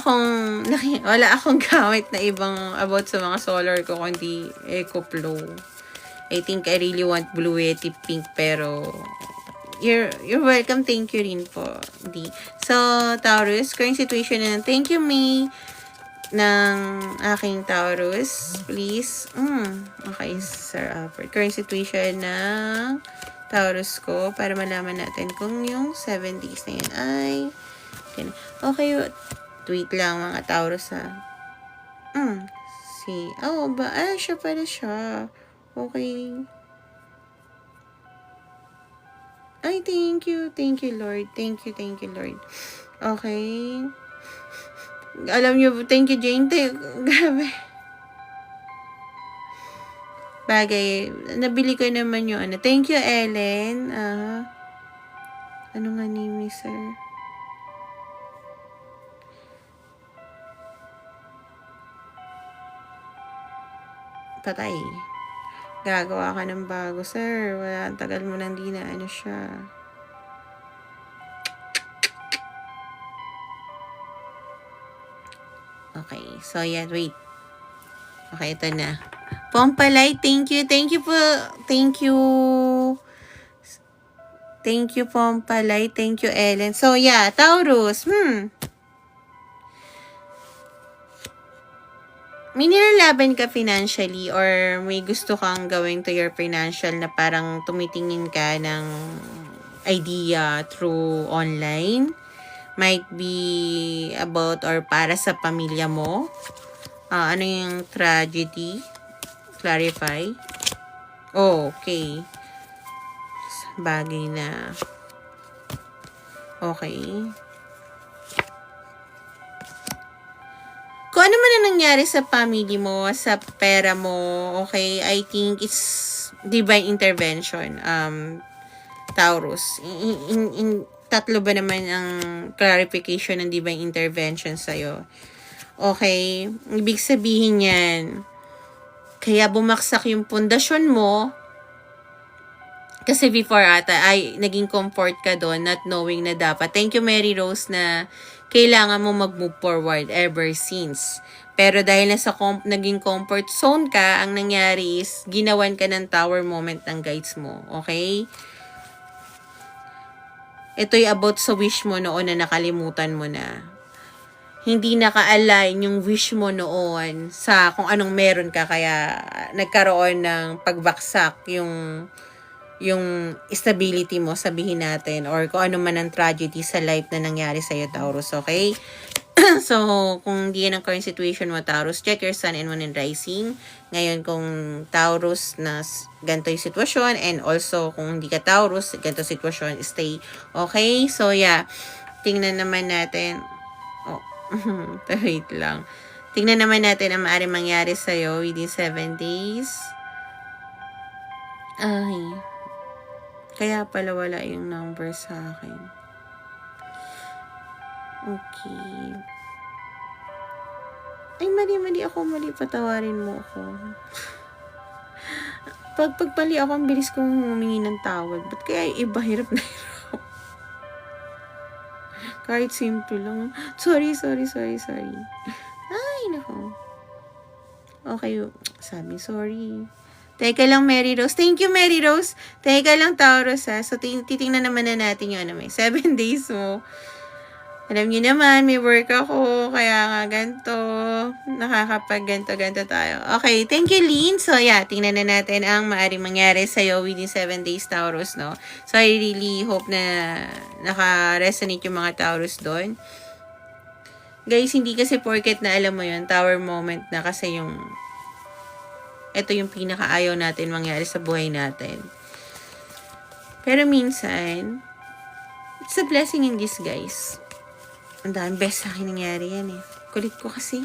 Speaker 1: akong gamit na ibang about sa mga solar ko kundi Eco Flow. I think I really want Blue Yeti Pink pero you're welcome. Thank you rin po, D. So, Taurus, current situation na thank you, May, ng aking Taurus. Please. Okay, Sir Alfred. Current situation ng Taurus ko para malaman natin kung yung 7 days na yan ay okay. Wait lang mga Taurus siya pala siya. Okay. Ay, thank you, Lord. Thank you, Lord. Okay. Alam niyo, thank you, Jane. Grabe. Bagay. Nabili ko naman yung Thank you, Ellen. Ano nga name ni sir? Patay. Gagawa ka ng bago, sir. Wala, tagal mo nang di na siya. Okay. So, yeah, wait. Okay, ito na. Pompalay, thank you. Thank you, Pompalay. Thank you, Ellen. So, yeah, Taurus. May nilalaban ka financially or may gusto kang gawin to your financial na parang tumitingin ka ng idea through online. Might be about or para sa pamilya mo. Ano yung tragedy? Clarify. Oh, okay. Bagay na. Okay. Kung ano man ang nangyari sa family mo, sa pera mo, okay, I think it's divine intervention. Taurus. Tatlo ba naman ang clarification ng divine intervention sa'yo? Okay? Ibig sabihin yan, kaya bumaksak yung pundasyon mo, kasi before ata, ay naging comfort ka doon, not knowing na dapat. Thank you, Mary Rose, na kailangan mo mag-move forward ever since. Pero dahil nasa naging comfort zone ka, ang nangyari is, ginawan ka ng tower moment ng guides mo. Okay? Ito'y about sa wish mo noon na nakalimutan mo na. Hindi naka-align yung wish mo noon sa kung anong meron ka, kaya nagkaroon ng pagbaksak yung stability mo, sabihin natin, or kung ano man ang tragedy sa life na nangyari sa'yo, Taurus, okay? So, kung hindi yan ang current situation mo, Taurus, check your sun and moon and rising. Ngayon, kung Taurus na ganito yung sitwasyon, and also, kung hindi ka Taurus, ganito sitwasyon, stay. Okay? So, yeah. Tingnan naman natin. Oh, wait lang. Tingnan naman natin ang maaaring mangyari sa'yo within 7 days. Ay. Kaya pala wala yung number sa akin. Okay. Ay, mali ako. Mali, patawarin mo ako. Pag mali ako, ang bilis kong humingi ng tawad. Ba't kaya iba, hirap na hirap? Kahit simple lang. Sorry. Ay, nako. Okay, sabi, sorry. Teka lang, Mary Rose. Thank you, Mary Rose. Teka lang, Taurus, ha. So, titingnan naman na natin yung may 7 days mo. Alam niyo naman, may work ako, kaya nga ganito, nakakapag-ganto tayo. Okay, thank you, Lynn. So, yeah, tingnan na natin ang maaaring mangyari sa'yo within 7 days, Taurus, no? So, I really hope na naka-resonate yung mga Taurus doon. Guys, hindi kasi porket na alam mo yun, tower moment na kasi ito yung pinakaayaw natin mangyari sa buhay natin. Pero minsan, it's a blessing in disguise. Ang dami best sa akin nangyari yan eh. Kulit ko kasi.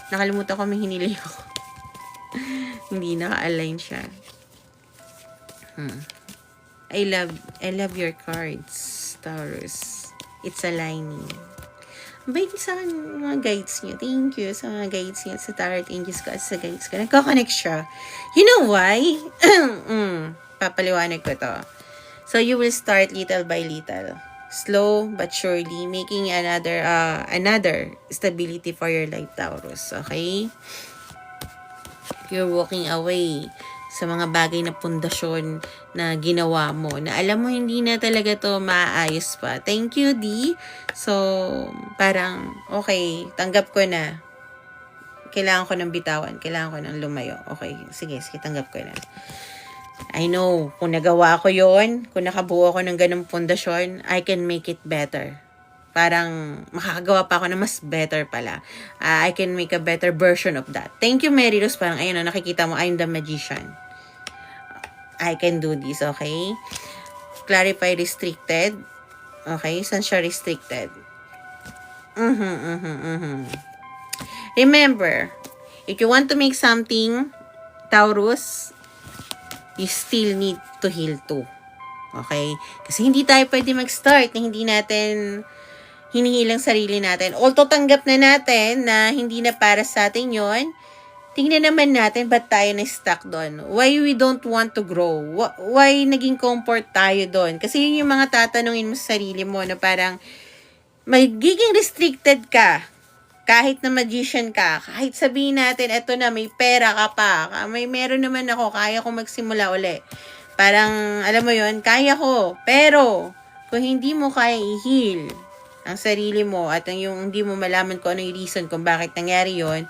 Speaker 1: Nakalimutan ko may hinili ako. Hindi naka-align siya. I love your cards, Taurus. It's aligning. Bait sa akin mga guides niyo. Thank you sa mga guides niyo. Sa tarot angels ko at sa guides ko. Nagkoconnect siya. You know why? Papaliwanag ko to. So, you will start little by little. Slow but surely, making another stability for your life, Taurus. Okay? You're walking away sa mga bagay na pundasyon na ginawa mo, na alam mo hindi na talaga to maayos pa. Thank you, D. So, parang, okay, tanggap ko na. Kailangan ko ng bitawan. Kailangan ko ng lumayo. Okay, sige, tanggap ko na. I know, kung nagawa ko yon, kung nakabuo ako ng ganung pundasyon, I can make it better. Parang makakagawa pa ako na mas better pala. I can make a better version of that. Thank you, Mary Rose. Parang, ayun, nakikita mo, I'm the magician. I can do this, okay? Clarify restricted. Okay, saan siya restricted? Remember, if you want to make something, Taurus, you still need to heal too. Okay? Kasi hindi tayo pwede mag-start na hindi natin hinihilang sarili natin. Although tanggap na natin na hindi na para sa atin yon, tingnan naman natin ba't tayo na-stuck doon. Why we don't want to grow? Why naging comfort tayo doon? Kasi yun yung mga tatanungin mo sa sarili mo na parang magiging restricted ka. Kahit na magician ka, kahit sabihin natin, eto na, may pera ka pa, meron naman ako, kaya ko magsimula uli. Parang, alam mo yon, kaya ko. Pero, kung hindi mo kaya i-heal ang sarili mo at yung hindi mo malaman kung ano yung reason kung bakit nangyari yon,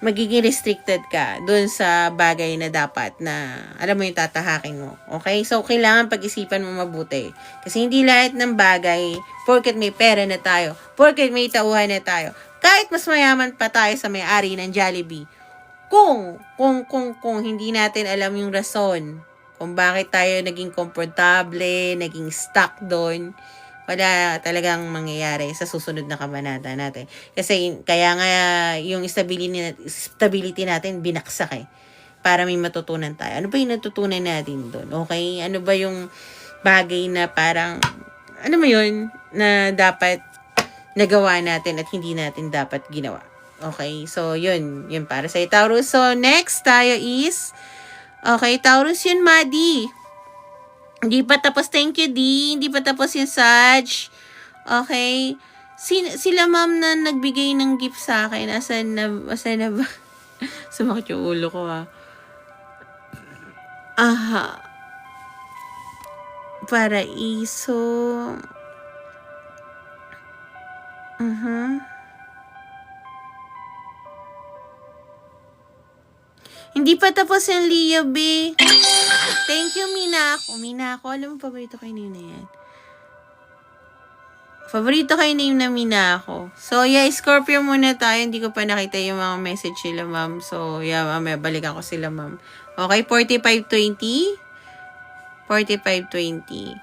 Speaker 1: magiging restricted ka dun sa bagay na dapat na, alam mo yung tatahakin mo. Okay? So, kailangan pag-isipan mo mabuti. Kasi hindi lahat ng bagay, porket may pera na tayo, porket may tauhan na tayo, kahit mas mayaman pa tayo sa may-ari ng Jollibee, kung hindi natin alam yung rason, kung bakit tayo naging komportable, naging stuck doon, wala talagang mangyayari sa susunod na kabanata natin. Kasi kaya nga yung stability natin binaksak eh. Para may matutunan tayo. Ano ba yung natutunan natin doon? Okay? Ano ba yung bagay na parang, ano mo yun, na dapat nagawa natin at hindi natin dapat ginawa. Okay? So, yun para sa Taurus. So, next tayo is, okay, Taurus yun, Madi. Hindi pa tapos, thank you, D. Hindi pa tapos yung Saj. Okay? Sila ma'am na nagbigay ng gift sa akin. Asan na ba? Sumakit yung ulo ko ha. Aha. Paraiso. Hindi pa tapos yung Leo B. Thank you, Minako. Alam mo, paborito ko yung name na yan. Paborito ko yung name na Minako. So, yeah, Scorpio muna tayo. Hindi ko pa nakita yung mga message nila, ma'am. So, yeah, mamaya balikan ko sila, ma'am. Okay, 4520. 4520.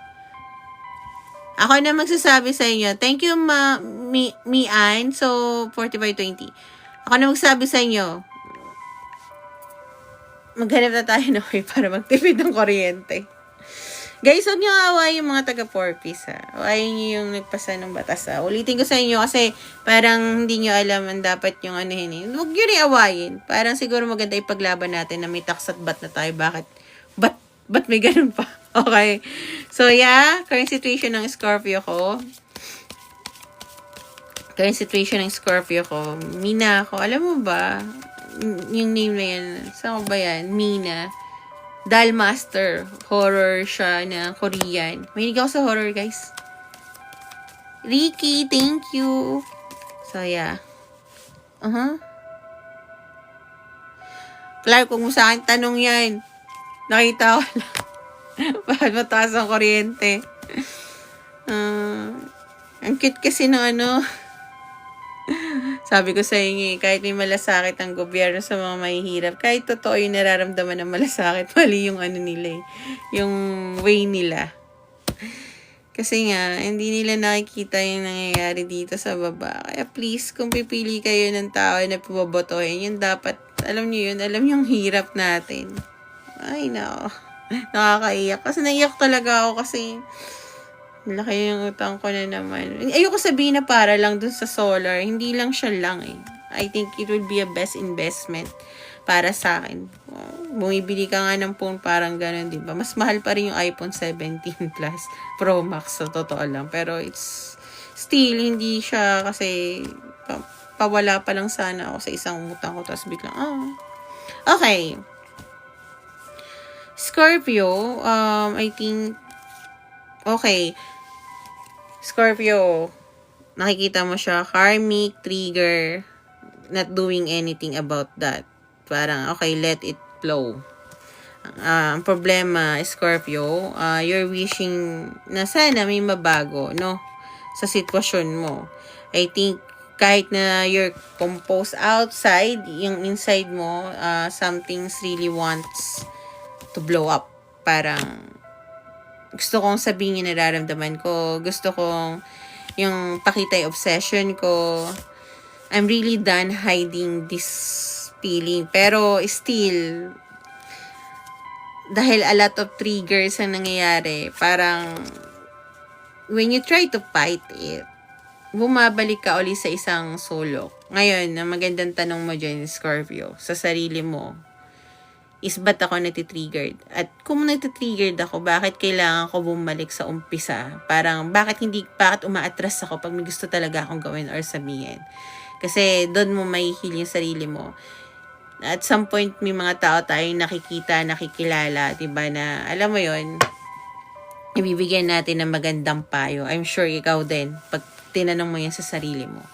Speaker 1: Ako na magsasabi sa inyo. Thank you, Mian. So, 4520. Ako na magsasabi sa inyo. Maghanap na tayo na way para magtipid ng kuryente. Guys, huwag nyo awayin yung mga taga-Porpis, ha. Awayin nyo yung nagpasa ng batas, ha. Ulitin ko sa inyo kasi parang hindi nyo alam ang dapat yung ano yun. Huwag nyo rin awayin. Parang siguro maganda ipaglaban natin na may tax at bat na tayo. Ba't may ganun pa? Okay. So, yeah. Current situation ng Scorpio ko. Mina ako. Alam mo ba? Yung name na yan. Saan ko ba yan? Mina. Dollmaster. Horror siya na Korean. Mahilig ako sa horror, guys. Ricky, thank you. So, yeah. Clark, kung mo sa akin tanong yan. Nakita ko lang. Bakit mataas ang kuryente? Ang cute kasi ng ano. Sabi ko sa inyo, kahit may malasakit ang gobyerno sa mga mahihirap, kahit totoo yung nararamdaman ng malasakit, mali yung ano nila yung way nila. Kasi nga, hindi nila nakikita yung nangyayari dito sa baba. Kaya please, kung pipili kayo ng tao na pubobotohin, yun dapat, alam nyo yun, alam yung hirap natin. Ay, no. Nakakaiyak. Kasi naiyak talaga ako kasi laki yung utang ko na naman. Ayoko sabihin na para lang dun sa solar. Hindi lang siya lang eh. I think it would be a best investment para sa akin. Bumibili ka nga ng phone parang ganun, di ba? Mas mahal pa rin yung iPhone 17 Plus Pro Max sa totoo lang. Pero it's still, hindi siya kasi pawala pa lang sana ako sa isang utang ko. Tapos biglang, Okay. Scorpio, I think, okay. Scorpio, nakikita mo siya, karmic, trigger, not doing anything about that. Parang, okay, let it flow. Ang problema, Scorpio, you're wishing na sana may mabago, no? Sa sitwasyon mo. I think, kahit na you're composed outside, yung inside mo, something's really wants to blow up. Parang, gusto kong sabihin yung nararamdaman ko. Gusto kong yung pakita yung obsession ko. I'm really done hiding this feeling. Pero still, dahil a lot of triggers ang nangyayari, parang when you try to fight it, bumabalik ka uli sa isang sulok. Ngayon, ang magandang tanong mo dyan, Scorpio, sa sarili mo, is ba't ako natitriggered? At kung natitriggered ako, bakit kailangan ko bumalik sa umpisa? Parang, bakit umaatras ako pag may gusto talaga akong gawin or sabihin? Kasi, doon mo may heal yung sarili mo. At some point, may mga tao tayong nakikita, nakikilala, diba na, alam mo yon, ibibigyan natin ng magandang payo. I'm sure ikaw din, pag tinanong mo yan sa sarili mo,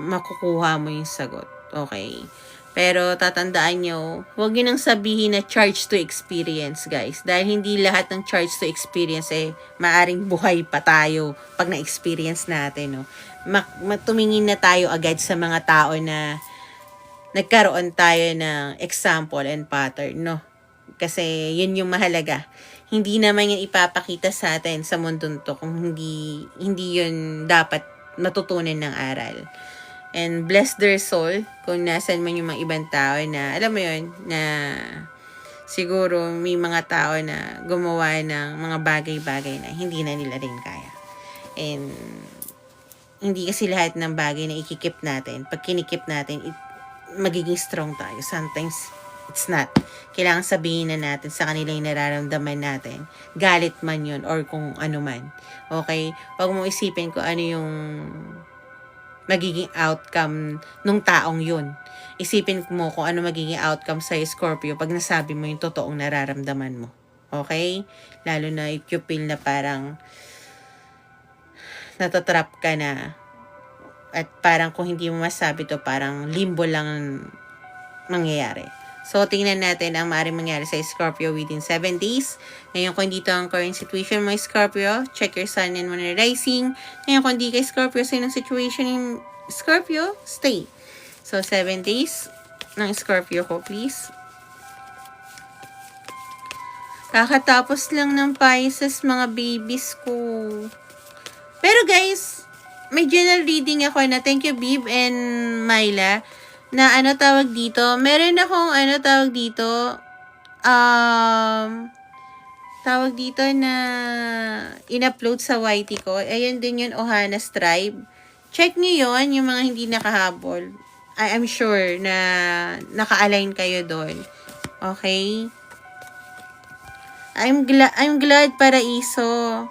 Speaker 1: makukuha mo yung sagot. Okay? Pero tatandaan nyo, huwag nyo nang sabihin na charge to experience, guys. Dahil hindi lahat ng charge to experience maaring buhay pa tayo pag na-experience natin. No? Tumingin na tayo agad sa mga tao na nagkaroon tayo ng example and pattern. No? Kasi yun yung mahalaga. Hindi naman yung ipapakita sa atin sa mundong to kung hindi yun dapat matutunan ng aral. And bless their soul kung nasan man yung mga ibang tao na, alam mo yun, na siguro may mga tao na gumawa ng mga bagay-bagay na hindi na nila rin kaya. And hindi kasi lahat ng bagay na ikikip natin, pag kinikip natin, magiging strong tayo. Sometimes, It's not. Kailangan sabihin na natin sa kanila yung nararamdaman natin. Galit man yun or kung ano man. Okay? Huwag mo isipin kung ano yung magiging outcome nung taong yun. Isipin mo kung ano magiging outcome sa Scorpio pag nasabi mo yung totoong nararamdaman mo. Okay? Lalo na if you feel na parang natatrap ka na at parang kung hindi mo masabi to, parang limbo lang mangyayari. So, tingnan natin ang maaaring mangyari sa Scorpio within 7 days. Ngayon, kung dito ang current situation mo, Scorpio, check your sun and moon and rising. Ngayon, kung di kay Scorpio, sa yung situation in Scorpio, stay. So, 7 days ng Scorpio ko, please. Kakatapos lang ng Pisces, mga babies ko. Pero guys, may general reading ako na thank you, Bib and Myla, na ano tawag dito, meron akong ano tawag dito, tawag dito na in-upload sa YT ko. Ayun din yun, Ohana's Tribe. Check nyo yun, yung mga hindi nakahabol. I'm sure na naka-align kayo doon. Okay? I'm glad, Paraiso.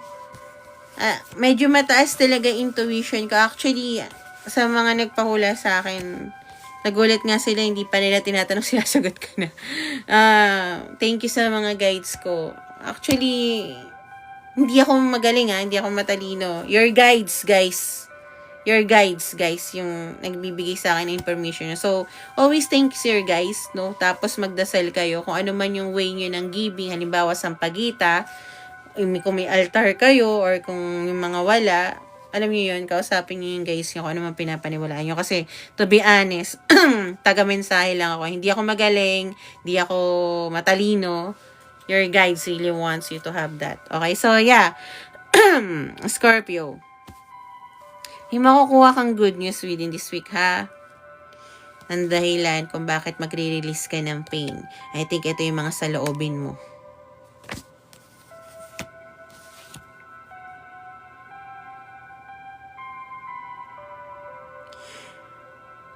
Speaker 1: Medyo mataas talaga intuition ko. Actually, sa mga nagpahula sa akin, nagulat nga sila, hindi pa nila tinatanong, sinasagot ko na. Thank you sa mga guides ko. Actually, hindi ako magaling hindi ako matalino. Your guides, guys. Your guides, guys, yung nagbibigay sa akin ng information. So, always thanks your guys, no? Tapos magdasal kayo kung ano man yung way nyo ng giving. Halimbawa, sampagita, kung may altar kayo, or kung yung mga wala, alam niyo yun, kausapin niyo yung guys nyo kung ano man pinapaniwalaan nyo. Kasi, to be honest, taga-mensahe lang ako. Hindi ako magaling, hindi ako matalino. Your guides really wants you to have that. Okay, so yeah. Scorpio. May makukuha kang good news within this week, ha? Ang dahilan kung bakit magre-release ka ng pain. I think ito yung mga saloobin mo.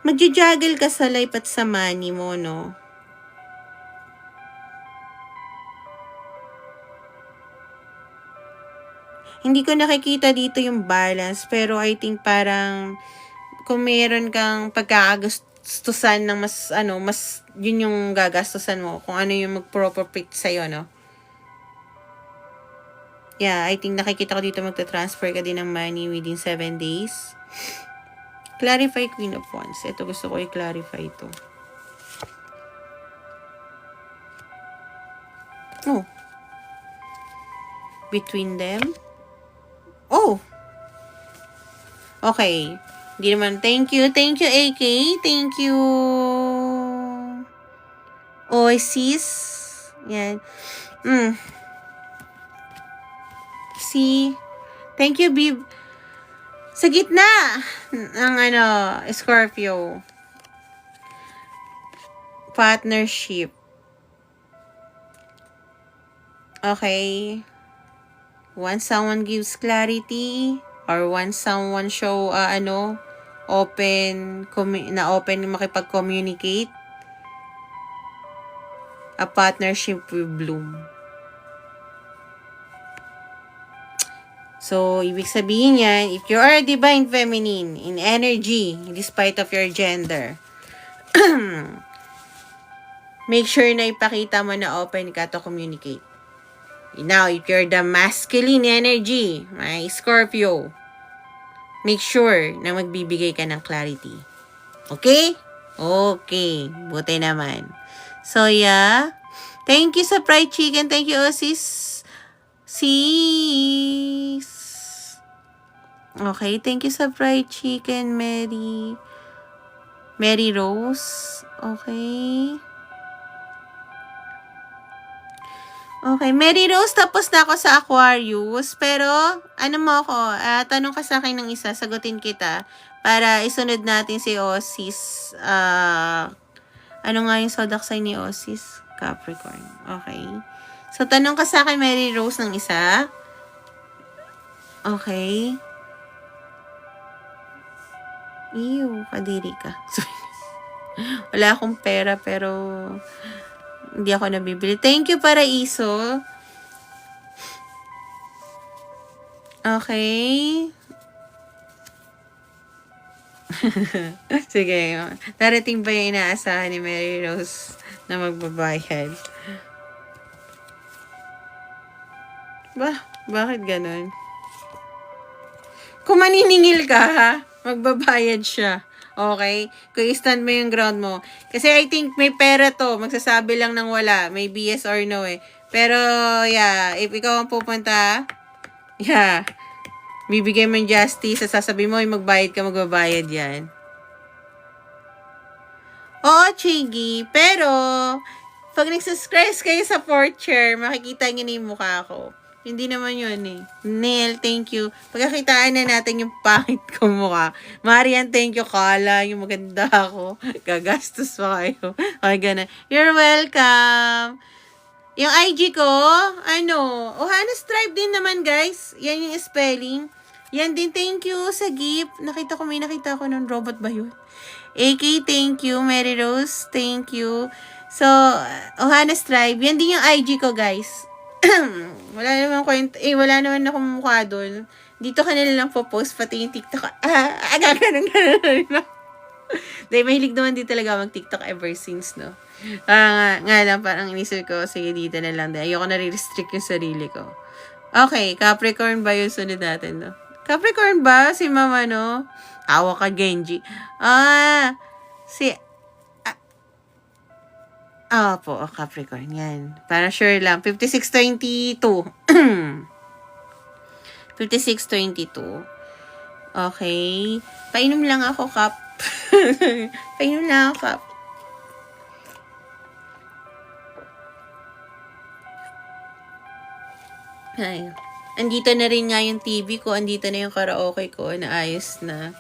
Speaker 1: Magja-juggle ka sa life at sa money mo, no? Hindi ko nakikita dito yung balance, pero I think parang kung meron kang pagkakagustusan ng mas yun yung gagastusan mo, kung ano yung mag-appropriate sa'yo, no? Yeah, I think nakikita ko dito magta-transfer ka din ng money within 7 days. Clarify Queen of Wands. Ito gusto ko i-clarify ito. Oh. Between them. Oh. Okay. Hindi naman. Thank you. Thank you, AK. Thank you. Oasis. Yan. See? Thank you, Bib. Sa gitna ng Scorpio. Partnership. Okay. Once someone gives clarity, or once someone show, open makipag-communicate, a partnership will bloom. So, ibig sabihin yan, if you are a divine feminine in energy, despite of your gender, make sure na ipakita mo na open ka to communicate. Now, if you're the masculine energy, my Scorpio, make sure na magbibigay ka ng clarity. Okay? Okay. Buti naman. So, yeah. Thank you sa fried chicken. Thank you, sis. Okay. Thank you sa fried chicken, Mary. Mary Rose. Okay. Okay, Mary Rose, tapos na ako sa Aquarius. Pero, tanong ka sa akin ng isa, sagutin kita. Para isunod natin si Osis. Ano nga yung zodiac sign ni Osis? Capricorn. Okay. So, tanong ka sa akin, Mary Rose, ng isa. Okay. Ew, kadiri ka. Wala akong pera, pero Hindi ako nabibili. Thank you, Paraiso. Okay. Sige. Darating ba yung inaasahan ni Mary Rose na magbabayad? Bakit ganun? Kung maniningil ka, ha? Magbabayad siya. Okay? Kung i-stand mo yung ground mo. Kasi I think may pera to. Magsasabi lang ng wala. May yes or no eh. Pero, yeah. If ikaw ang pupunta, yeah. Bibigay mo yung justice. Sasabi mo, magbayad ka, magbabayad yan. Oo, Chiggy. Pero, pag nagsubscribe kayo sa 4th chair, makikita niyo na yung mukha ko. Hindi naman yun eh. Neil, thank you. Pagkakitaan na natin yung pangit ko mukha. Marian, thank you. Kala, yung maganda ako. Gagastos pa kayo. Okay, gana. You're welcome. Yung IG ko, Ohanas Tribe din naman, guys. Yan yung spelling. Yan din, thank you sa gift. May nakita ko ng robot ba yun? AK, thank you. Mary Rose, thank you. So, Ohanas Tribe, yan din yung IG ko, guys. Wala naman akong mukha doon. Dito ka na lang po-post, pati yung TikTok. Ganun. Dahil mahilig naman din talaga mag-TikTok ever since, no? Nga lang, parang inisip ko, sige, dito na lang. Ayoko na re-restrict yung sarili ko. Okay, Capricorn ba yung sunod natin, no? Capricorn ba? Si Mama, no? Awa ka, Genji. Po, Capricorn. Yan. Para sure lang. 5622. 5622. Okay. Painom lang ako, Cap. Painom lang ako, Cap. Ay. Andito na rin nga yung TV ko. Andito na yung karaoke ko. Naayos na.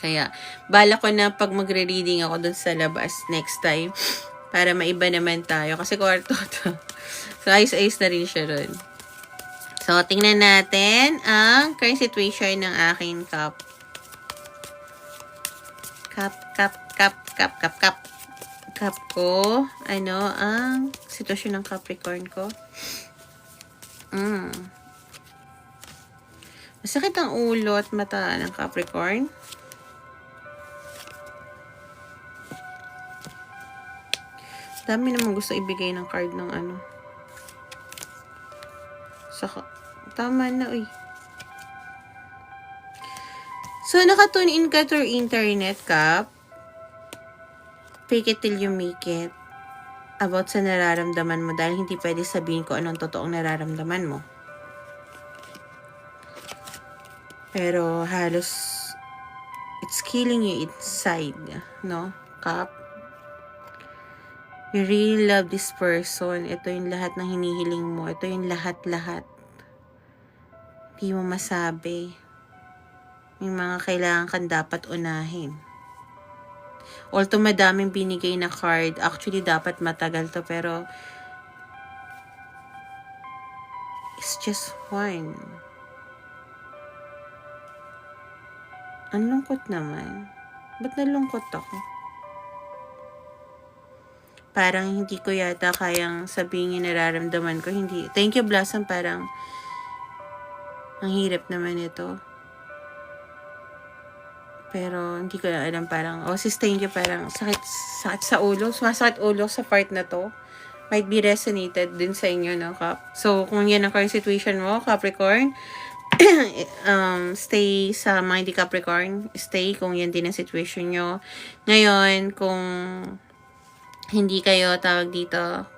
Speaker 1: Kaya, bala ko na pag magre-reading ako dun sa labas next time. Para maiba naman tayo. Kasi kwarto to. So, ayos-ayos na rin siya ron. So, tingnan natin ang current situation ng aking cup. Cup ko. Ang sitwasyon ng Capricorn ko. Masakit ang ulo at mata ng Capricorn. Dami naman gusto ibigay ng card ng tama na, uy. So, nakatune in ka through internet, Cap. Fake it till you make it. About sa nararamdaman mo dahil hindi pwede sabihin ko anong totoong nararamdaman mo. Pero halos it's killing you inside, no, Cap? You really love this person. Ito yung lahat ng hinihiling mo. Ito yung lahat-lahat. Hindi mo masabi. May mga kailangan kang dapat unahin. Although madaming binigay na card, actually dapat matagal to, pero it's just one. Ang lungkot naman. Ba't nalungkot ako? Parang hindi ko yata kayang sabihin yung nararamdaman ko. Hindi. Thank you, Blossom. Parang ang hirap naman ito. Pero hindi ko alam, parang sis, thank you. Parang sakit sa ulo. Sumasakit ulo sa part na to. Might be resonated din sa inyo, no, Cap? So, kung yan ang current situation mo, Capricorn, stay sa mga hindi Capricorn. Stay kung yan din ang situation nyo. Ngayon, kung hindi kayo tawag dito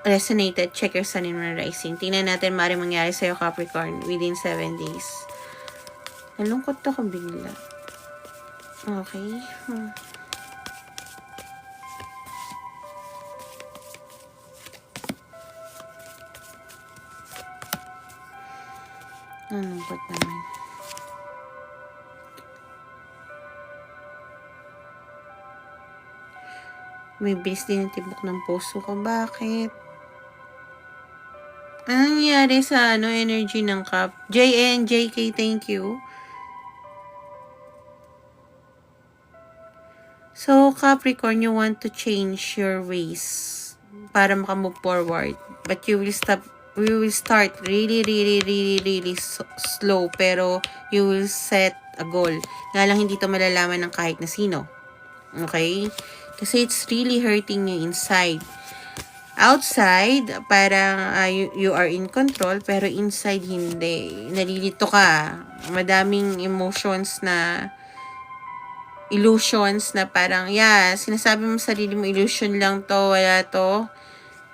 Speaker 1: resonated, check your sun and moon rising. Tingnan natin maaaring mangyari sa'yo, Capricorn, within 7 days. Nalungkot ako bigla. Okay. Nalungkot naman. May bilis din yung tibok ng puso ko. Bakit? Anong nangyari sa energy ng Cap? JN, JK, thank you. So, Capricorn, you want to change your ways para makamove forward. But you will start really, really, really, really slow. Pero, you will set a goal. Nga lang hindi to malalaman ng kahit na sino. Okay? Kasi it's really hurting you inside. Outside, parang you are in control, pero inside hindi. Nalilito ka. Madaming emotions na illusions na parang, sinasabi mo sa sarili mo, illusion lang to, wala to.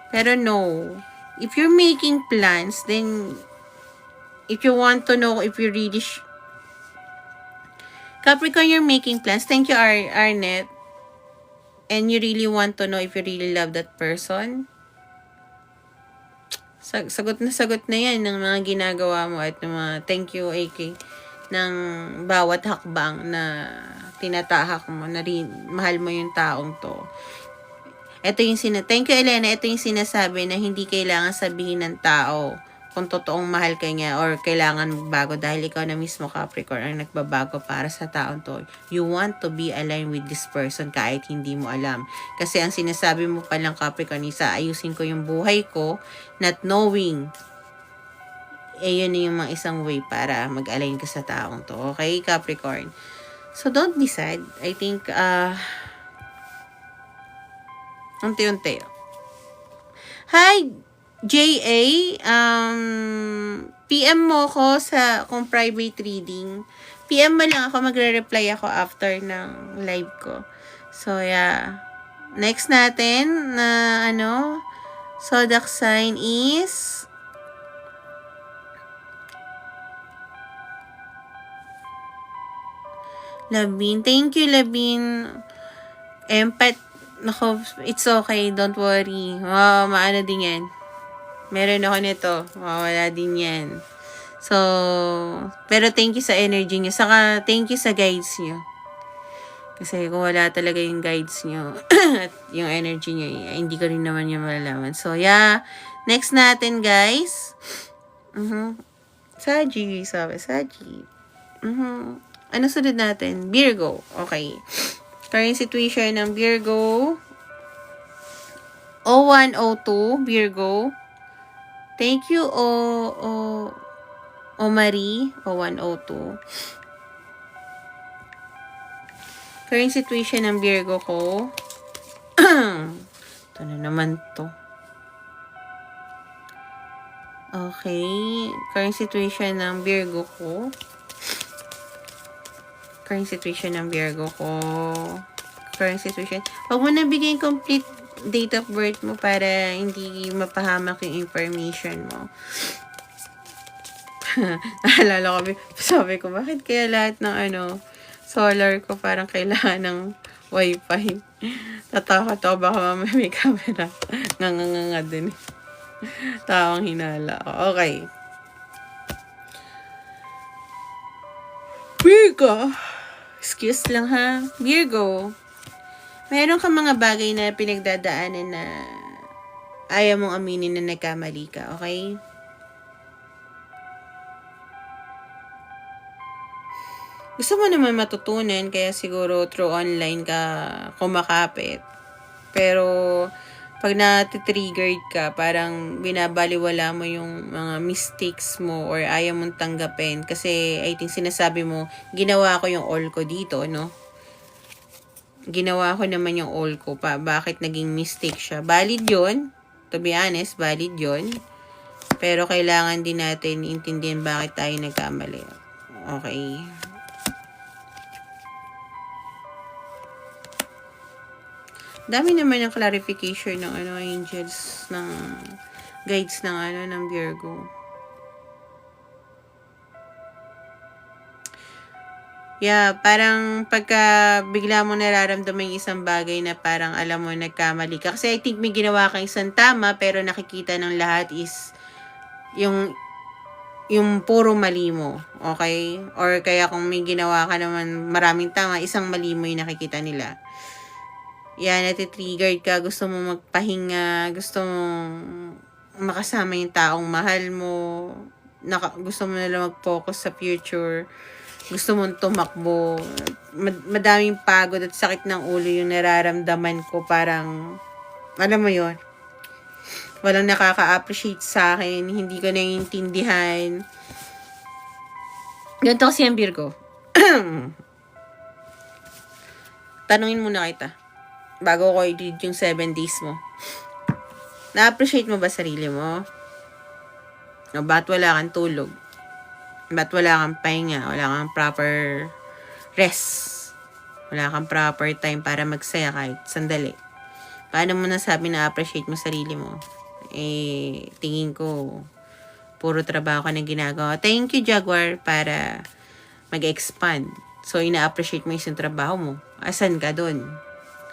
Speaker 1: Pero no. If you're making plans, then if you want to know if you really Capricorn, you're making plans. Thank you, Arnett. And you really want to know if you really love that person. Sagot na yan ng mga ginagawa mo at ng mga thank you, AK, ng bawat hakbang na tinatahak mo na rin, mahal mo yung taong to. Ito yung thank you, Elena. Ito yung sinasabi na hindi kailangan sabihin ng tao kung totoong mahal ka niya or kailangan magbago dahil ikaw na mismo, Capricorn, ang nagbabago para sa taong to. You want to be aligned with this person kahit hindi mo alam. Kasi ang sinasabi mo palang, Capricorn, ayusin ko yung buhay ko, not knowing. Yun yung mga isang way para mag-align ka sa taong to. Okay, Capricorn? So, don't decide. I think, unti-unti. Hi, JA, PM mo ko kung private reading. PM mo lang ako, magre-reply ako after ng live ko. So, yeah. Next natin na zodiac sign is Labin. Thank you, Labin. Nako, it's okay. Don't worry. Maano din yan. Meron ako nito. Mawala din yan. So, pero thank you sa energy nyo. Saka, thank you sa guides nyo. Kasi kung wala talaga yung guides nyo at yung energy nyo, hindi ko rin naman yung malalaman. So, yeah. Next natin, guys. Saji. Saji. Ano sunod natin? Virgo. Okay. Current situation ng Virgo. 0102, Virgo. Thank you, Marie, 0102. Current situation ng Virgo ko. Ito na naman to. Okay. Current situation ng Virgo ko. Current situation ng Virgo ko. Current situation. Huwag mo na bigyan complete date of birth mo para hindi mapahamak yung information mo. Naalala ko, sabi ko, bakit kaya lahat ng solar ko parang kailangan ng wifi? Tatakot ako, baka mamaya may camera. Nga din. Tawang hinala ako. Okay. Virgo. Excuse lang ha. Virgo. Meron ka mga bagay na pinagdadaanan na ayaw mong aminin na nagkamali ka, okay? Gusto mo naman matutunan, kaya siguro through online ka kumakapit. Pero, pag na-triggered ka, parang binabaliwala mo yung mga mistakes mo or ayaw mong tanggapin. Kasi, I think sinasabi mo, ginawa ko yung all ko dito, no? Ginawa ko naman yung all ko pa. Bakit naging mistake siya? Valid yun. To be honest, valid yun. Pero kailangan din natin intindihan bakit tayo nagkamali. Okay. Dami naman ng clarification ng angels, ng guides ng Virgo. Yeah, parang pagka bigla mo nararamdaman yung isang bagay na parang alam mo nagkamali ka. Kasi I think may ginawa kang isang tama pero nakikita ng lahat is yung puro mali mo. Okay? Or kaya kung may ginawa ka naman maraming tama, isang mali mo yung nakikita nila. Yan, natitriggered ka, gusto mo magpahinga, gusto mo makasama yung taong mahal mo, gusto mo nalang mag-focus sa future. gusto mong tumakbo. Madaming pagod at sakit ng ulo yung nararamdaman ko. Parang, alam mo yon, walang nakaka-appreciate sa akin. Hindi ko naiintindihan. Ganito kasi ang Virgo. Tanungin muna kita, bago ko i-read yung 7 days mo. Na-appreciate mo ba sarili mo? O ba't wala kang tulog? Ba't wala kang pahinga? Wala kang proper rest? Wala kang proper time para magsaya kahit sandali? Paano mo nasabi na appreciate mo sarili mo? Tingin ko, puro trabaho ka na ginagawa. Thank you, Jaguar, para mag-expand. So, ina-appreciate mo yung trabaho mo. Asan ka dun?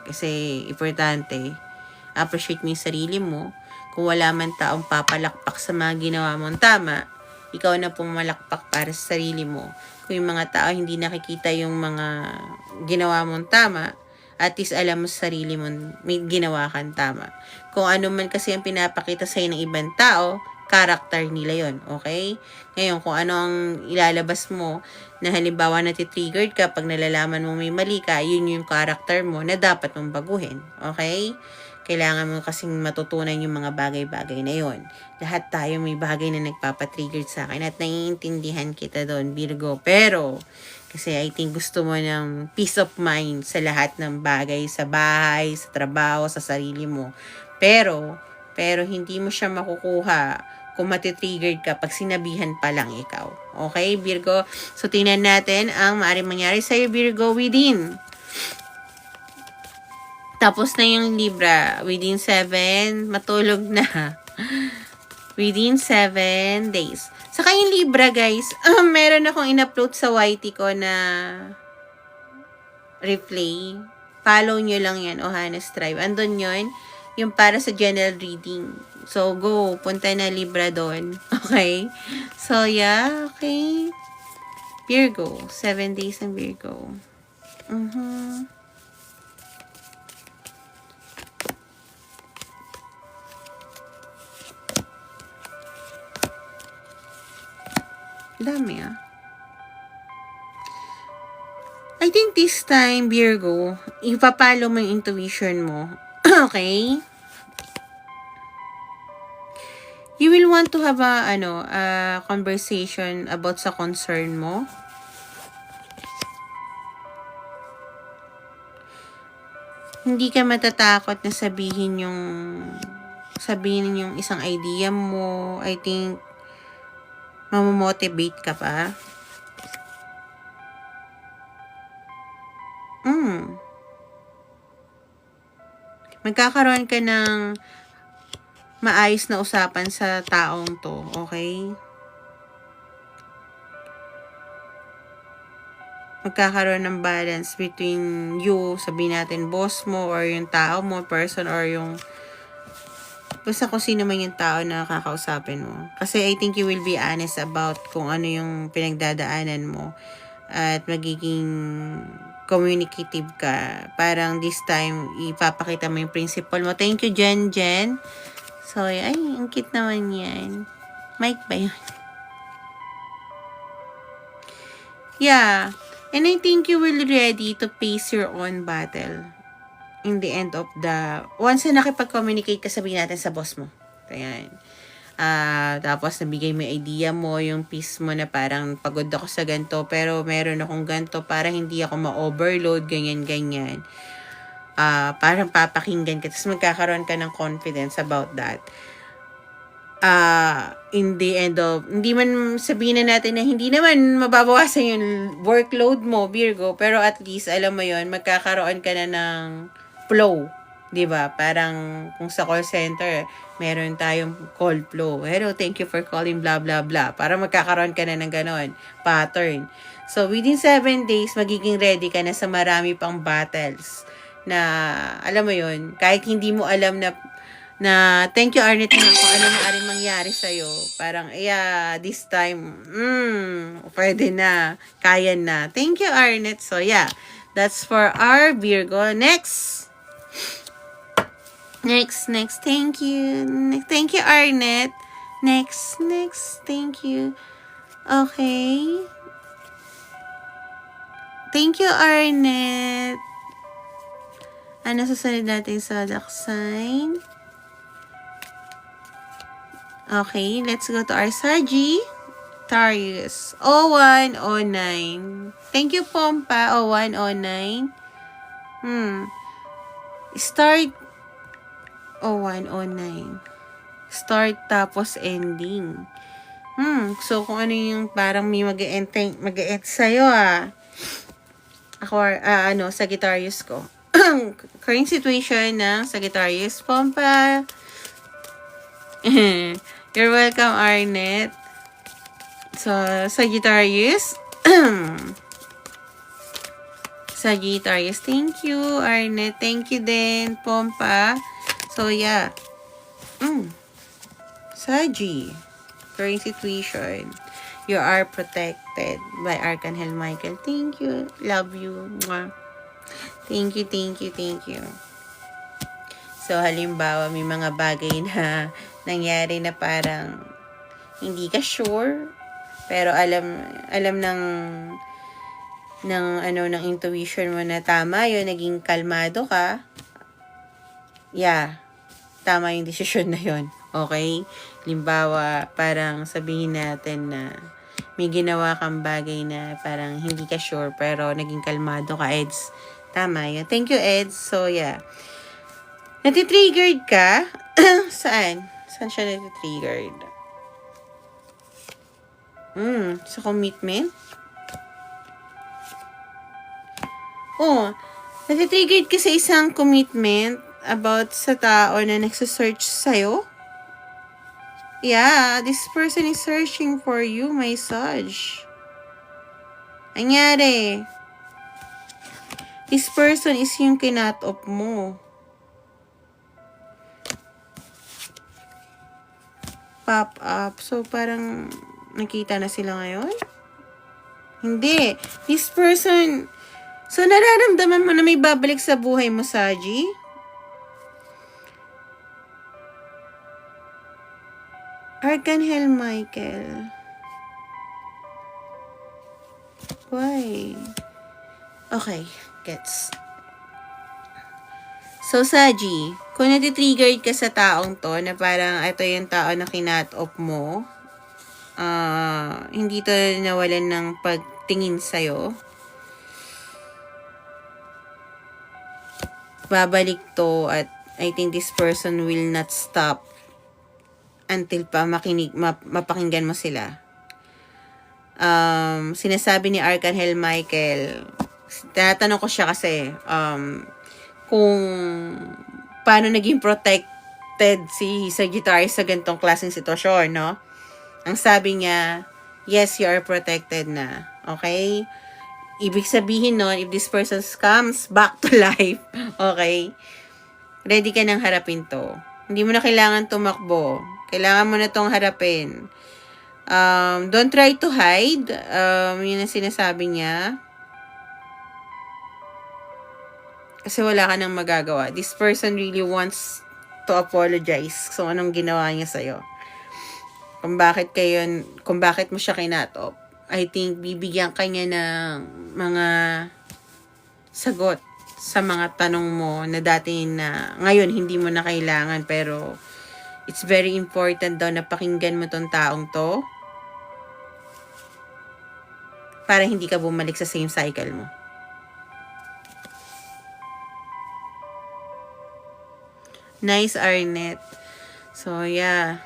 Speaker 1: Kasi, importante, appreciate mo yung sarili mo. Kung wala man taong papalakpak sa mga ginawa mong tama, ikaw na pumalakpak para sa sarili mo. Kung yung mga tao hindi nakikita yung mga ginawa mong tama, at least alam mo sa sarili mo, may ginawa kang tama. Kung ano man kasi ang pinapakita sa'yo ng ibang tao, character nila yon, okay? Ngayon, kung ano ang ilalabas mo, na halimbawa natitriggered ka pag nalalaman mo may mali ka, yun yung character mo na dapat mong baguhin, okay? Kailangan mo kasing matutunan yung mga bagay-bagay na yon. Lahat tayo may bagay na nagpapatrigger sa akin at naiintindihan kita doon, Virgo. Pero, kasi I think gusto mo ng peace of mind sa lahat ng bagay, sa bahay, sa trabaho, sa sarili mo. Pero hindi mo siya makukuha kung matitriggered ka pag sinabihan pa lang ikaw. Okay, Virgo? So, tingnan natin ang maaaring mangyari sa'yo, Virgo, within. Tapos na yung Libra. Within 7, matulog na. Within 7 days. Saka yung Libra, guys, meron akong in-upload sa YT ko na replay. Follow nyo lang yan, Ohanes Tribe. Andun yun, yung para sa general reading. So, go. Punta na Libra doon. Okay? So, yeah. Okay. Virgo. 7 days ng Virgo. Dami I think this time, Virgo, ipapalo mo yung intuition mo. Okay? You will want to have a conversation about sa concern mo. Hindi ka matatakot na sabihin yung isang idea mo. I think mamomotivate ka pa. Magkakaroon ka ng maayos na usapan sa taong to, okay? Magkakaroon ng balance between you, sabihin natin boss mo, or yung tao mo, person, or yung basta kung sino man yung tao na kakausapin mo. Kasi I think you will be honest about kung ano yung pinagdadaanan mo at magiging communicative ka. Parang this time, ipapakita mo yung principle mo. Thank you, Jen. So, ay, ang cute naman yan. Mike ba yun? Yeah. And I think you will ready to face your own battle in the end of once na nakipag-communicate ka, sabihin natin sa boss mo. Ayan. Tapos nabigay mo yung idea mo, yung piece mo na parang pagod ako sa ganito, pero meron akong ganito para hindi ako ma-overload, ganyan. Parang papakinggan ka, tapos magkakaroon ka ng confidence about that. In the end of, hindi man sabihin na natin na hindi naman mababawasan yung workload mo, Virgo, pero at least, alam mo yon, magkakaroon ka na ng flow, di ba? Parang kung sa call center, meron tayong call flow. Hello, thank you for calling, blah, blah, blah. Para magkakaroon ka na ng ganon, pattern. So, within 7 days, magiging ready ka na sa marami pang battles na, alam mo yon, kahit hindi mo alam na thank you, Arnett, na kung ano maaaring mangyari sa'yo. Parang, yeah, this time, pwede na, kaya na. Thank you, Arnett. So, yeah, that's for our Virgo. Next. Thank you. Thank you, Arnett. Next. Thank you. Okay. Thank you, Arnett. Ano susunod natin sa zodiac sign? Okay, let's go to our Sagittarius. 0109. Thank you, Pompa. 0109. Start 0109. Start tapos ending. So kung ano yung parang may mag-e-end sa'yo Ako, Sagittarius ko. Current situation ng Sagittarius. Pompa. You're welcome, Arnett. So, Sagittarius. Sagittarius. Thank you, Arnett. Thank you din, Pompa. So, yeah. Sagi. Current situation. You are protected by Archangel Michael. Thank you. Love you. Mwah. Thank you, thank you, thank you. So, halimbawa, may mga bagay na nangyari na parang hindi ka sure, pero alam ng intuition mo na tama yun, naging kalmado ka. Yeah, tama yung desisyon na yun. Okay? Halimbawa, parang sabihin natin na may ginawa kang bagay na parang hindi ka sure, pero naging kalmado ka, Eds. Tama yun. Thank you, Eds. So, yeah. Natitriggered ka? Saan? Saan siya natitriggered? Sa commitment? Natitriggered ka sa isang commitment about sa tao na nagsasearch sa'yo? Yeah, this person is searching for you, my Sag. Anyari? This person is yung kinat-off mo. Pop up. So, parang nakita na sila ngayon? Hindi. This person... So, nararamdaman mo na may babalik sa buhay mo, Saji? Archangel Michael. Why? Okay. Gets. So, Saji, kung natitriggered ka sa taong to, na parang ito yung tao na kinat-off mo, hindi to nawalan ng pagtingin sa'yo, babalik to at I think this person will not stop until pa mapakinggan mo sila. Sinasabi ni Archangel Michael, tinatanong ko siya kasi, kung paano naging protected si Sagittarius sa ganitong klaseng sitwasyon, no? Ang sabi niya, yes, you are protected na. Okay? Ibig sabihin nun, if this person comes back to life, okay, ready ka nang harapin to. Hindi mo na kailangan tumakbo. Kailangan mo na tong harapin. Don't try to hide. Yun ang sinasabi niya. Kasi wala ka nang magagawa. This person really wants to apologize. So, anong ginawa niya sa'yo? Kung bakit mo siya kinat-off. I think, bibigyan ka niya ng mga sagot sa mga tanong mo na dati na, ngayon, hindi mo na kailangan. Pero, it's very important daw na pakinggan mo tong taong to para hindi ka bumalik sa same cycle mo. Nice, Arnett. So, yeah.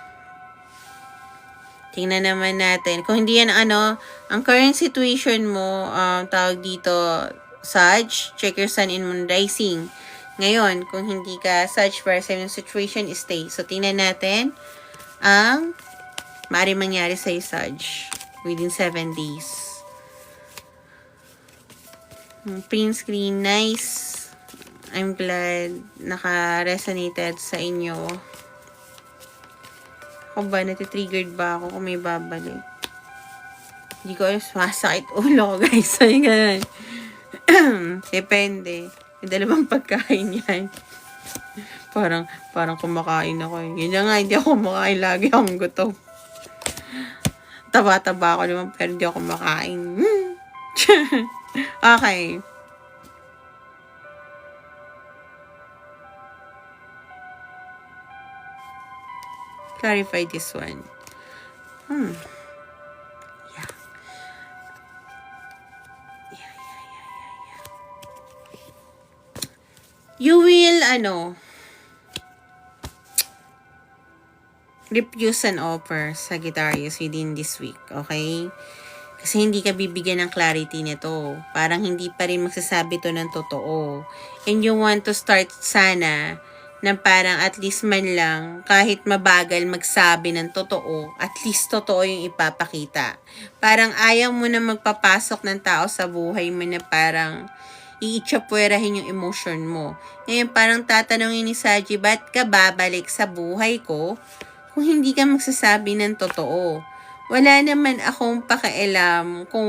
Speaker 1: Tingnan naman natin. Kung hindi yan, ang current situation mo, tawag dito, Sag, check your sun and moon rising. Ngayon, kung hindi ka Sag person, yung situation is stay. So, tingnan natin ang maaaring mangyari sa'yo, Sag, within 7 days. Print screen, nice. I'm glad naka-resonated sa inyo. Ako ba, natitriggered ba ako kung may babalik? Hindi ko alam, sumasakit ulo ko, guys. Ay, ganun. Depende. May dalawang pagkain yan. Parang kumakain ako. Yun na nga, hindi ako kumakain. Lagi akong gutom. Taba-taba ako naman, pero hindi ako kumakain. Okay. Clarify this one. Yeah. You will, refuse an offer, Sagittarius, within this week, okay? Kasi hindi ka bibigyan ng clarity nito. Parang hindi pa rin magsasabi to ng totoo. And you want to start sana na parang at least man lang, kahit mabagal magsabi ng totoo, at least totoo yung ipapakita. Parang ayaw mo na magpapasok ng tao sa buhay mo na parang iitsapwerahin yung emotion mo. Ngayon parang tatanungin ni Saji, ba't ka babalik sa buhay ko kung hindi ka magsasabi ng totoo? Wala naman akong pakialam kung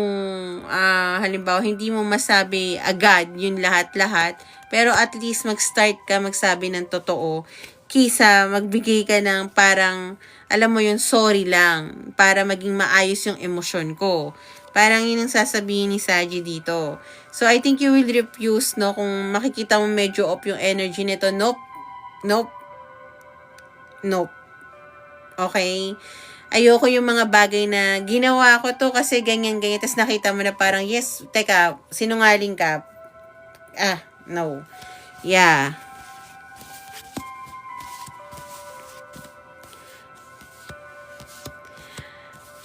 Speaker 1: halimbawa hindi mo masabi agad yung lahat-lahat, pero at least mag-start ka magsabi ng totoo kisa magbigay ka ng parang, alam mo yun, sorry lang, para maging maayos yung emosyon ko. Parang yun ang sasabihin ni Saji dito. So, I think you will refuse, no? Kung makikita mo medyo off yung energy nito, nope, nope, nope. Okay? Ayoko yung mga bagay na ginawa ko to kasi ganyan-ganyan. Tapos nakita mo na parang, yes, teka, sinungaling ka. No. Yeah.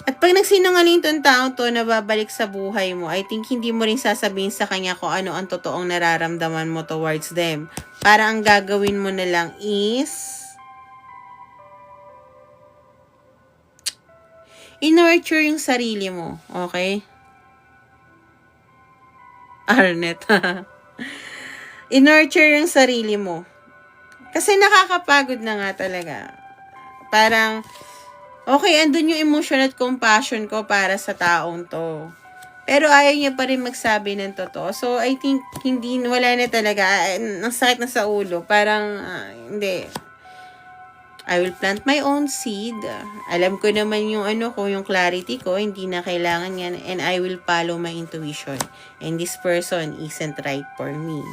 Speaker 1: At pag nagsinungaling tong tao to na babalik sa buhay mo, I think hindi mo rin sasabihin sa kanya kung ano ang totoong nararamdaman mo towards them. Para ang gagawin mo na lang is i-nurture yung sarili mo. Okay? Arnet. I-nurture yung sarili mo. Kasi nakakapagod na nga talaga. Parang, okay, andun yung emotion at compassion ko para sa taong to. Pero ayaw niya pa rin magsabi ng totoo. So, I think, wala na talaga. Ang sakit na sa ulo. Parang, hindi. I will plant my own seed. Alam ko naman yung yung clarity ko, hindi na kailangan yan, and I will follow my intuition. And this person isn't right for me.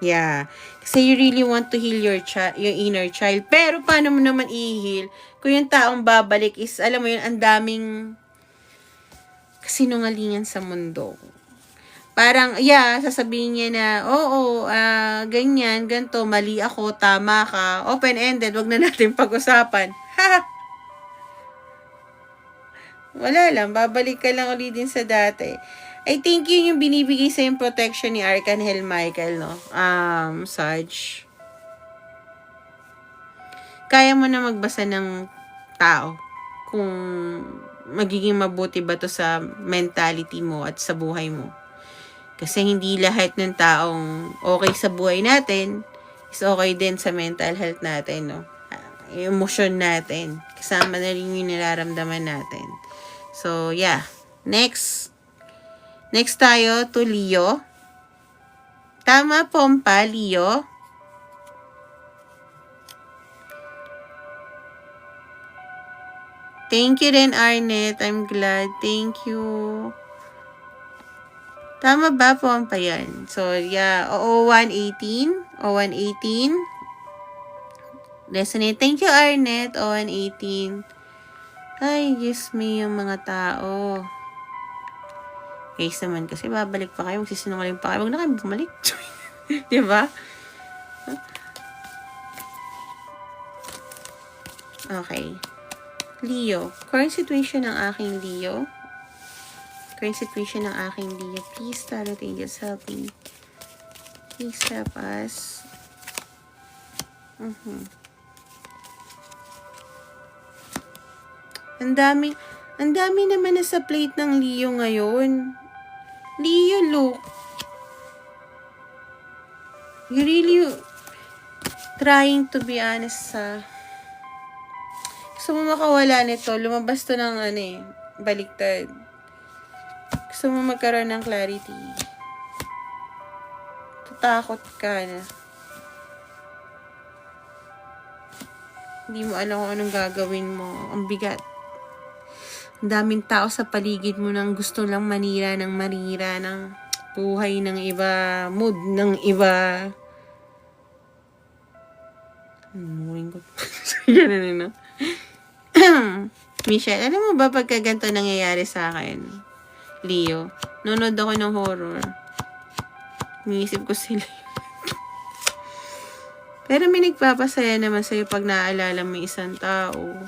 Speaker 1: Yeah. Kasi you really want to heal your inner child. Pero paano mo naman i-heal kung yung taong babalik is, alam mo yun, ang daming kasinungalingan sa mundo. Parang, sasabihin niya na, ganyan, ganto, mali ako, tama ka, open-ended, wag na natin pag-usapan. Ha! Wala lang, babalik ka lang ulit din sa dati. I think yun yung binibigay sa yung protection ni Archangel Michael, no? Saj. Kaya mo na magbasa ng tao kung magiging mabuti ba to sa mentality mo at sa buhay mo. Kasi hindi lahat ng taong okay sa buhay natin is okay din sa mental health natin, no? Emotion natin. Kasama na rin yung nararamdaman natin. So, yeah. Next tayo to Leo. Tama, Pompa, Leo. Thank you din, Arnett. I'm glad. Thank you. Tama ba po ang pa yan? So, yeah. 0118. 0118. Resonate. Thank you, Arnett. 0118. Ay, yes me yung mga tao. Case naman kasi babalik pa kayo. Magsisinungaling pa kayo. Huwag na kayo bumalik. Diba? Okay. Leo. Current situation ng aking Leo. Current situation ng aking Leo. Please, Tarot Angels, help me. Please help us. Ang dami naman na sa plate ng Leo ngayon. Leo, look. You really trying to be honest sa gusto mo makawala nito. Lumabas to ng baliktad. Gusto mo magkaroon ng clarity. Tatakot ka na. Hindi mo alam kung anong gagawin mo. Ang bigat. Ang daming tao sa paligid mo nang gusto lang manira ng buhay ng iba, mood ng iba. Annoying ko. Ganun, no? Michelle, alam mo ba pagka ganito nangyayari sa akin? Leo, nanonood ako ng horror. Iniisip ko sila. Pero may nagpapasaya naman sa'yo pag naaalala mo isang tao.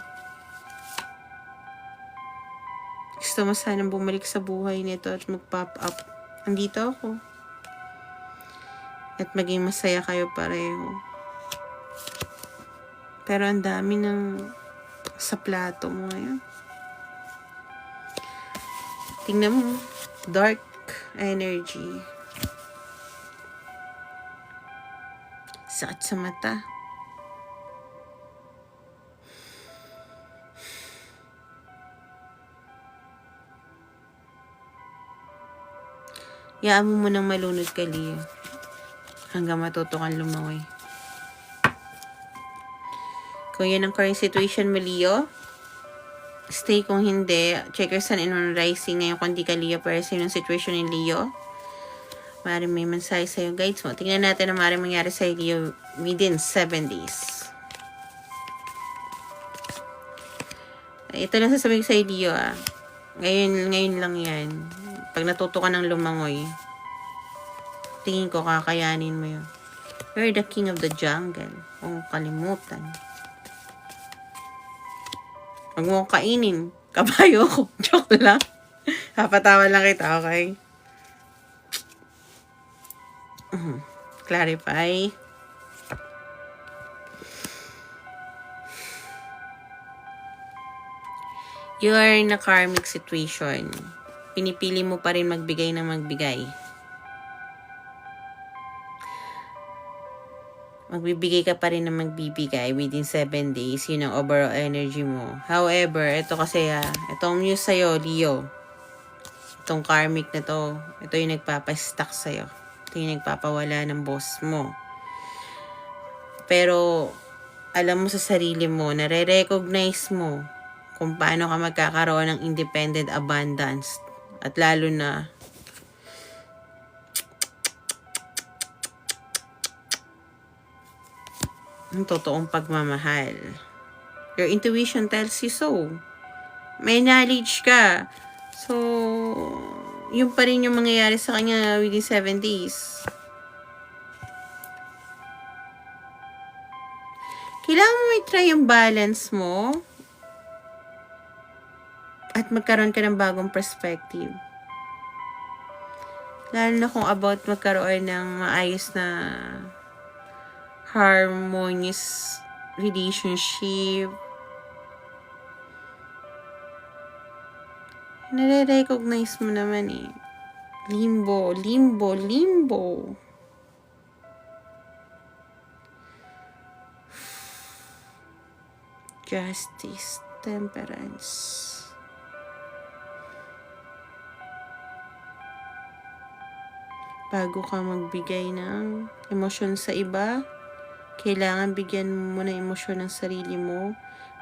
Speaker 1: Gusto mo sanang bumalik sa buhay nito at mag-pop up. Andito ako. At maging masaya kayo pareho. Pero ang dami ng sa plato mo ngayon. Tingnan mo. Dark energy. Sakit sa mata. Yaan mo munang malunod ka, Leo. Hanggang matuto kang lumawi. Kung yan ang current situation mo, Leo, stay. Kung hindi, check your sun and moon rising ngayon kung di ka Leo, para sa yung situation ni Leo. Maaaring may mensahe sa'yo, guides mo. Tingnan natin na maaaring mangyari sa'yo, Leo, within 7 days. Ito lang sasabihin sa'yo, Leo, Ngayon lang yan. Pag natuto ka ng lumangoy, tingin ko kakayanin mo yun. You're the king of the jungle. Huwag kalimutan. Huwag mo kainin. Kabayo ko. Joke lang. Papatawa lang kita, okay? Clarify. You are in a karmic situation. Pinipili mo pa rin magbigay ng magbigay. Magbibigay ka pa rin ng magbibigay within 7 days. Yun ang overall energy mo. However, ito kasi itong muse sa'yo, Leo. Itong karmic na to, ito yung nagpapastuck sa'yo. Ito yung nagpapawala ng boss mo. Pero, alam mo sa sarili mo, nare-recognize mo kung paano ka magkakaroon ng independent abundance. At lalo na, ang totoong pagmamahal. Your intuition tells you so. May knowledge ka. So, yun pa rin yung mangyayari sa kanya within 7 days. Kailangan mo i-try yung balance mo at magkaroon ka ng bagong perspective. Lalo na kung about magkaroon ng maayos na harmonious relationship. Nare-recognize mo naman Limbo. Justice, temperance. Bago ka magbigay ng emosyon sa iba, kailangan bigyan mo ng emosyon ng sarili mo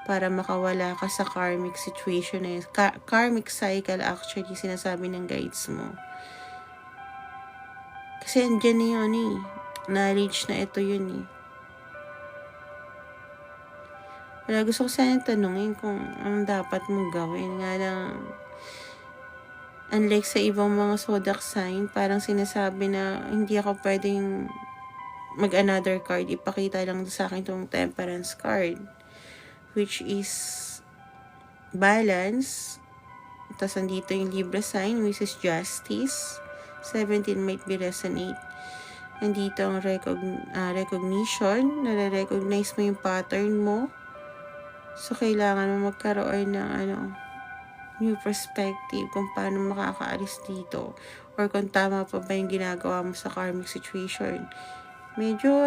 Speaker 1: para makawala ka sa karmic situation na yun. Karmic cycle actually, sinasabi ng guides mo. Kasi andyan na yun Knowledge na ito yun Wala, gusto ko sana tanungin kung anong dapat mong gawin. Nga lang, unlike sa ibang mga zodiac sign, parang sinasabi na hindi ako pwedeng mag-another card. Ipakita lang sa akin itong temperance card. Which is balance. Tapos andito yung Libra sign, which is justice. 17 might be resonate. Andito ang recognition. Nare-recognize mo yung pattern mo. So, kailangan mo magkaroon ng new perspective kung paano makakaalis dito. Or kung tama pa ba yung ginagawa mo sa karmic situation. Medyo,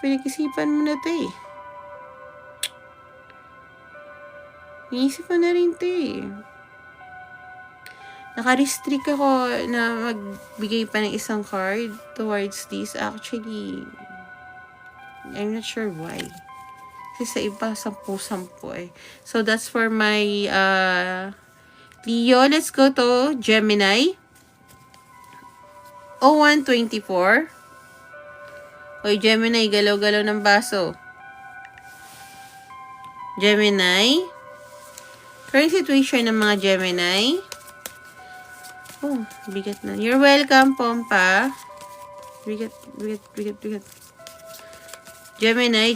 Speaker 1: pinag-isipan mo na ito Inisip ko na rin ito Naka-restrict ako na magbigay pa ng isang card towards this. Actually, I'm not sure why. Kasi sa iba, 10-10 So, that's for my Leo, let's go to Gemini. 0124. Hoy, Gemini, galaw-galaw ng baso. Gemini. Current situation ng mga Gemini. Oh, bigat na. You're welcome, Pompa. Bigat. Gemini.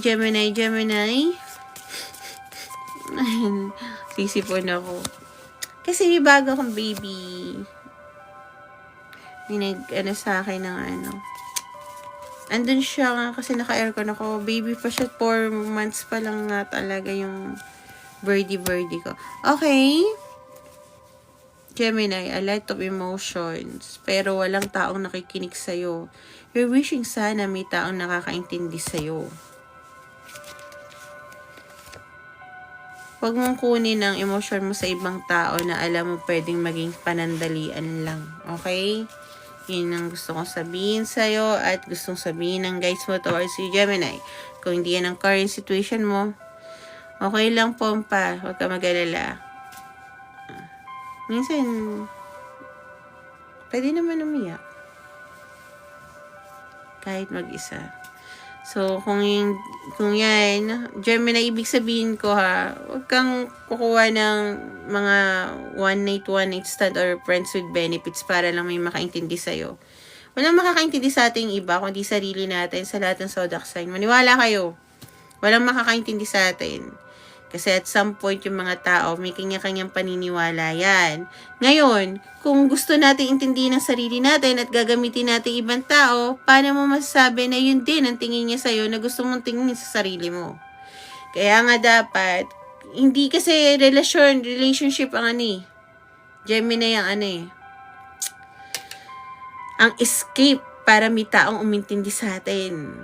Speaker 1: Sisipon ako. Kasi may bago akong baby. May sa akin ng andun siya nga kasi naka-aircon ako. Baby pa siya. 4 months pa lang nga talaga yung birdie ko. Okay. Gemini, a lot of emotions. Pero walang taong nakikinig sa'yo. You're wishing sana may taong nakakaintindi sa'yo. Huwag mong kunin ang emosyon mo sa ibang tao na alam mo pwedeng maging panandalian lang. Okay? Yun ang gusto kong sabihin sa'yo at gustong sabihin ng guys mo towards you, Gemini. Kung hindi yan ang current situation mo, okay lang, Pompa. Huwag ka mag-alala. Minsan, pwede naman umiyak. Kahit mag-isa. So, kung yan, Gemini, ibig sabihin ko huwag kang kukuha ng mga one night stand or friends with benefits para lang may makaintindi sa'yo. Walang makakaintindi sa ating iba, kundi sarili natin sa lahat ng zodiac sign. Maniwala kayo. Walang makakaintindi sa atin. Kasi at some point, yung mga tao, may kanya-kanyang paniniwala yan. Ngayon, kung gusto natin intindihin ang sarili natin at gagamitin natin ibang tao, paano mo masasabi na yun din ang tingin niya sa'yo na gusto mong tingin sa sarili mo? Kaya nga dapat, hindi kasi relationship ang Gemini ang ang escape para may taong umintindi sa atin.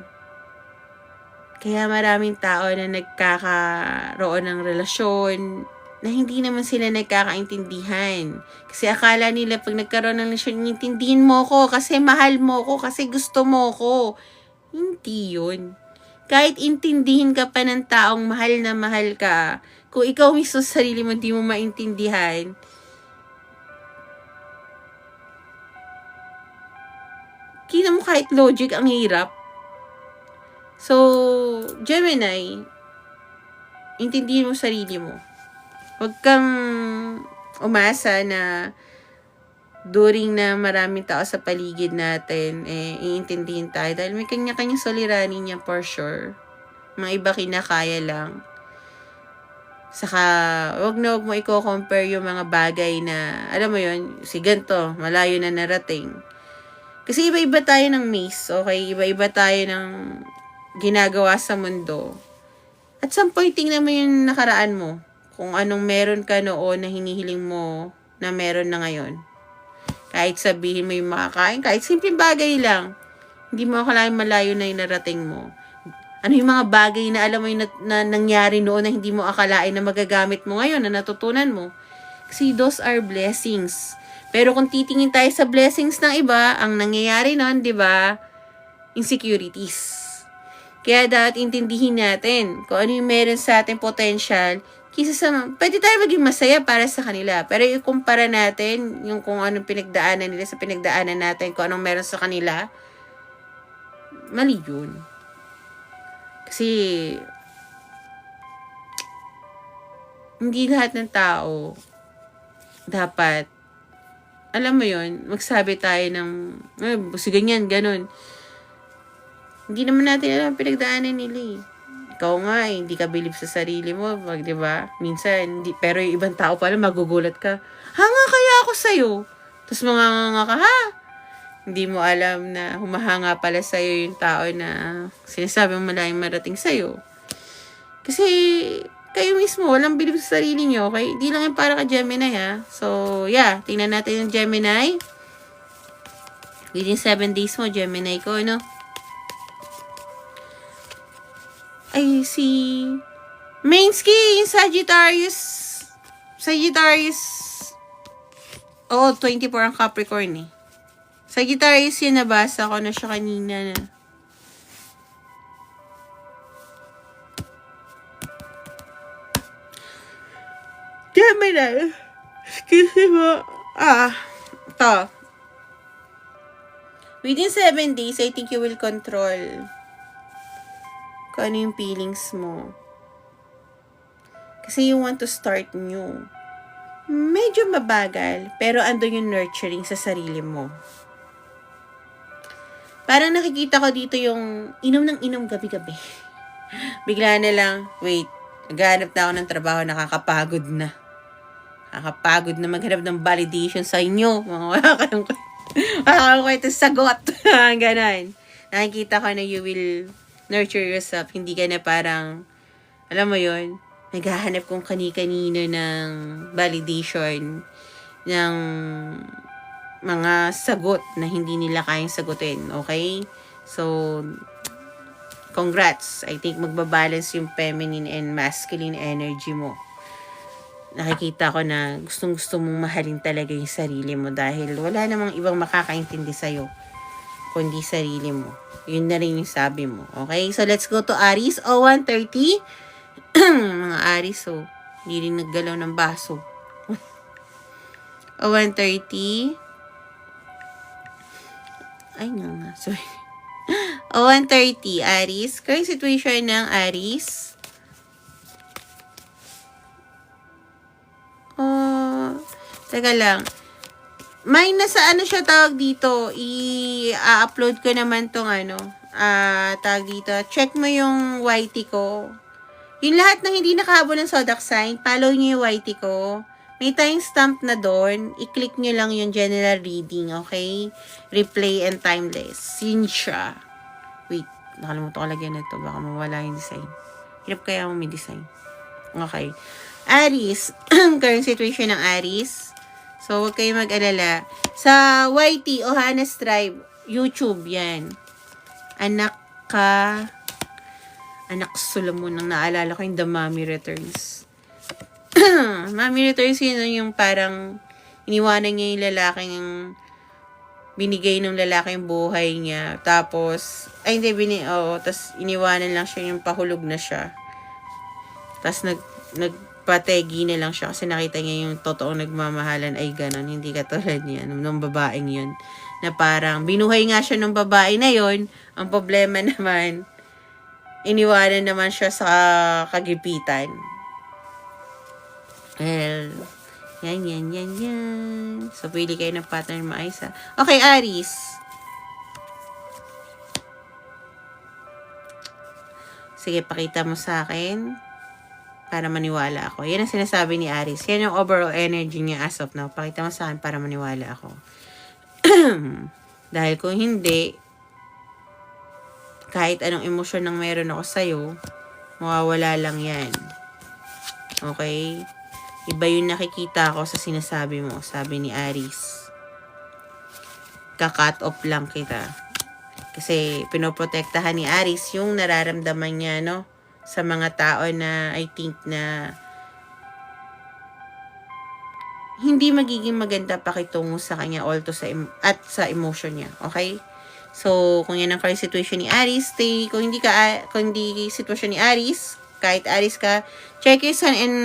Speaker 1: Kaya maraming tao na nagkakaroon ng relasyon na hindi naman sila nagkakaintindihan. Kasi akala nila pag nagkaroon ng relasyon, intindihin mo ko kasi mahal mo ko, kasi gusto mo ko. Hindi yun. Kahit intindihin ka pa ng taong mahal na mahal ka, kung ikaw mismo sa sarili mo hindi mo maintindihan, kita mo kahit logic ang hirap. So, Gemini, intindihin mo sarili mo. Huwag kang umasa na during na maraming tao sa paligid natin, iintindihin tayo. Dahil may kanya-kanyang suliranin niya for sure. Mga iba kinakaya lang. Saka, huwag mo i-compare yung mga bagay na, alam mo yun, si ganito, malayo na narating. Kasi iba-iba tayo ng maze, okay? Iba-iba tayo ng ginagawa sa mundo. At some point, tingnan mo yung nakaraan mo. Kung anong meron ka noon na hinihiling mo na meron na ngayon. Kahit sabihin mo yung makakain, kahit simpleng bagay lang. Hindi mo akalain malayo na yung narating mo. Ano yung mga bagay na alam mo yung na nangyari noon na hindi mo akalain na magagamit mo ngayon, na natutunan mo. Kasi those are blessings. Pero kung titingin tayo sa blessings ng iba, ang nangyayari noon, di ba? Insecurities. Kaya dapat intindihin natin kung ano yung meron sa ating potential, kisa sa, pwede tayo maging masaya para sa kanila. Pero ikumpara natin yung kung anong pinagdaanan nila sa pinagdaanan natin, kung anong meron sa kanila, mali yun. Kasi, hindi lahat ng tao dapat, alam mo yun, magsabi tayo ng, busi ganyan, ganun. Hindi naman natin alam ang pinagdaanan nila. Ikaw nga, hindi ka believe sa sarili mo, di ba? Minsan, pero yung ibang tao pala, magugulat ka. Hanga kaya ako sa'yo? Tapos manganganga ka, ha? Hindi mo alam na humahanga pala sa'yo yung tao na sinasabi mo malayang marating sa'yo. Kasi, kayo mismo, walang believe sa sarili nyo, okay? Hindi lang yung para ka Gemini, ha? So, yeah, tingnan natin yung Gemini. Within 7 days mo, Gemini ko, no? Ay, si Mainsky, yung Sagittarius. Oo, 24 ang Capricorn, Sagittarius yun, nabasa ko na siya kanina na. Gemini. Kasi ito. Within 7 days, I think you will control kung ano yung feelings mo. Kasi you want to start new. Medyo mabagal, pero andun yung nurturing sa sarili mo. Parang nakikita ko dito yung inom ng inom gabi-gabi. Bigla na lang, wait, naghahanap na ako ng trabaho, nakakapagod na. Nakakapagod na maghanap ng validation sa inyo. Mga wala kayong kwento sagot. Ganon. Nakikita ko na you will nurture yourself. Hindi ka na parang, alam mo yon, naghahanap kung kani-kanino ng validation, ng mga sagot na hindi nila kayang sagutin. Okay? So, congrats. I think magbabalance yung feminine and masculine energy mo. Nakikita ko na gustong-gusto mong mahalin talaga yung sarili mo dahil wala namang ibang makakaintindi sa'yo kundi sarili mo. Yun na rin yung sabi mo. Okay? So, let's go to Aries. 1:30. Mga Aries, hindi rin naggalaw ng baso. 1:30. Ay, nga. Sorry. 1:30, Aries. Current situation ng Aries. Teka lang. May nasa siya tawag dito. I-upload ko naman tong tawag dito. Check mo yung YT ko. Yung lahat ng hindi nakahabol ng zodiac sign, follow nyo yung YT ko. May timestamp na doon. I-click nyo lang yung general reading, okay? Replay and timeless. Yun siya. Wait, nakalimutan ko lagyan na ito. Baka mawala yung design. Hirap kaya mo may design. Okay. Aries. Current situation ng Aries. So, huwag kayo mag-alala. Sa YT, Ohanas Tribe, YouTube, yan. Anak Solomon, ang naalala ko yung The Mommy Returns. Mommy Returns, yun yung parang iniwanan niya yung lalaking binigay ng lalaki yung buhay niya. Tapos, tapos iniwanan lang siya yung pahulog na siya. Tapos nagpategi na lang siya kasi nakita niya yung totoong nagmamahalan ay ganon. Hindi katulad niya nung babaeng yun. Na parang binuhay nga siya ng babae na yun. Ang problema naman, iniwanan naman siya sa kagipitan. Well, yan. So, pili kayo ng partner maayos. Okay, Aries. Sige, pakita mo sa akin para maniwala ako. Yan ang sinasabi ni Aries. Yan yung overall energy niya as of now. Pakita mo sa akin para maniwala ako. Dahil kung hindi, kahit anong emosyon nang meron ako sa'yo, mawawala lang yan. Okay? Iba yung nakikita ko sa sinasabi mo, sabi ni Aries. Ka-cut off lang kita. Kasi pinoprotektahan ni Aries yung nararamdaman niya, sa mga tao na I think na hindi magiging maganda pakitungo sa kanya also sa emotion niya. Okay? So, kung yan ang current situation ni Aries, kung hindi sitwasyon ni Aries, kahit Aries ka, check your sun and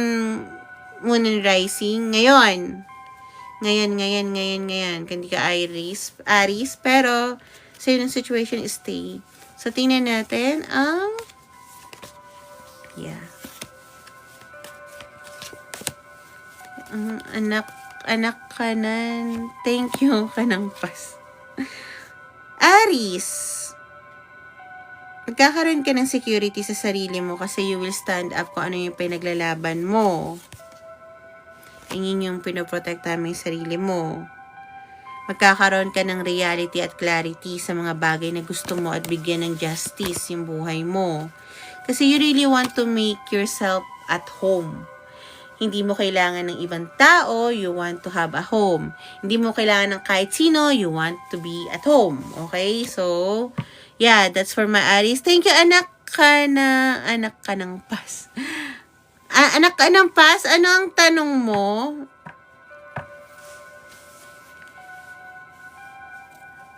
Speaker 1: moon and rising. Ngayon. Hindi ka Aries, pero sa'yo ng situation is stay. So, tingnan natin ang anak ka nan. Thank you ka ng pas. Aries. Magkakaroon ka ng security sa sarili mo kasi you will stand up kung ano yung pinaglalaban mo. Yun yung pinoprotektahan mo yung sarili mo. Magkakaroon ka ng reality at clarity sa mga bagay na gusto mo at bigyan ng justice yung buhay mo. Kasi you really want to make yourself at home. Hindi mo kailangan ng ibang tao, you want to have a home. Hindi mo kailangan ng kahit sino, you want to be at home. Okay? So, yeah, that's for my Aries. Thank you, anak ka ng pas. Anak ka ng pas, ano ang tanong mo?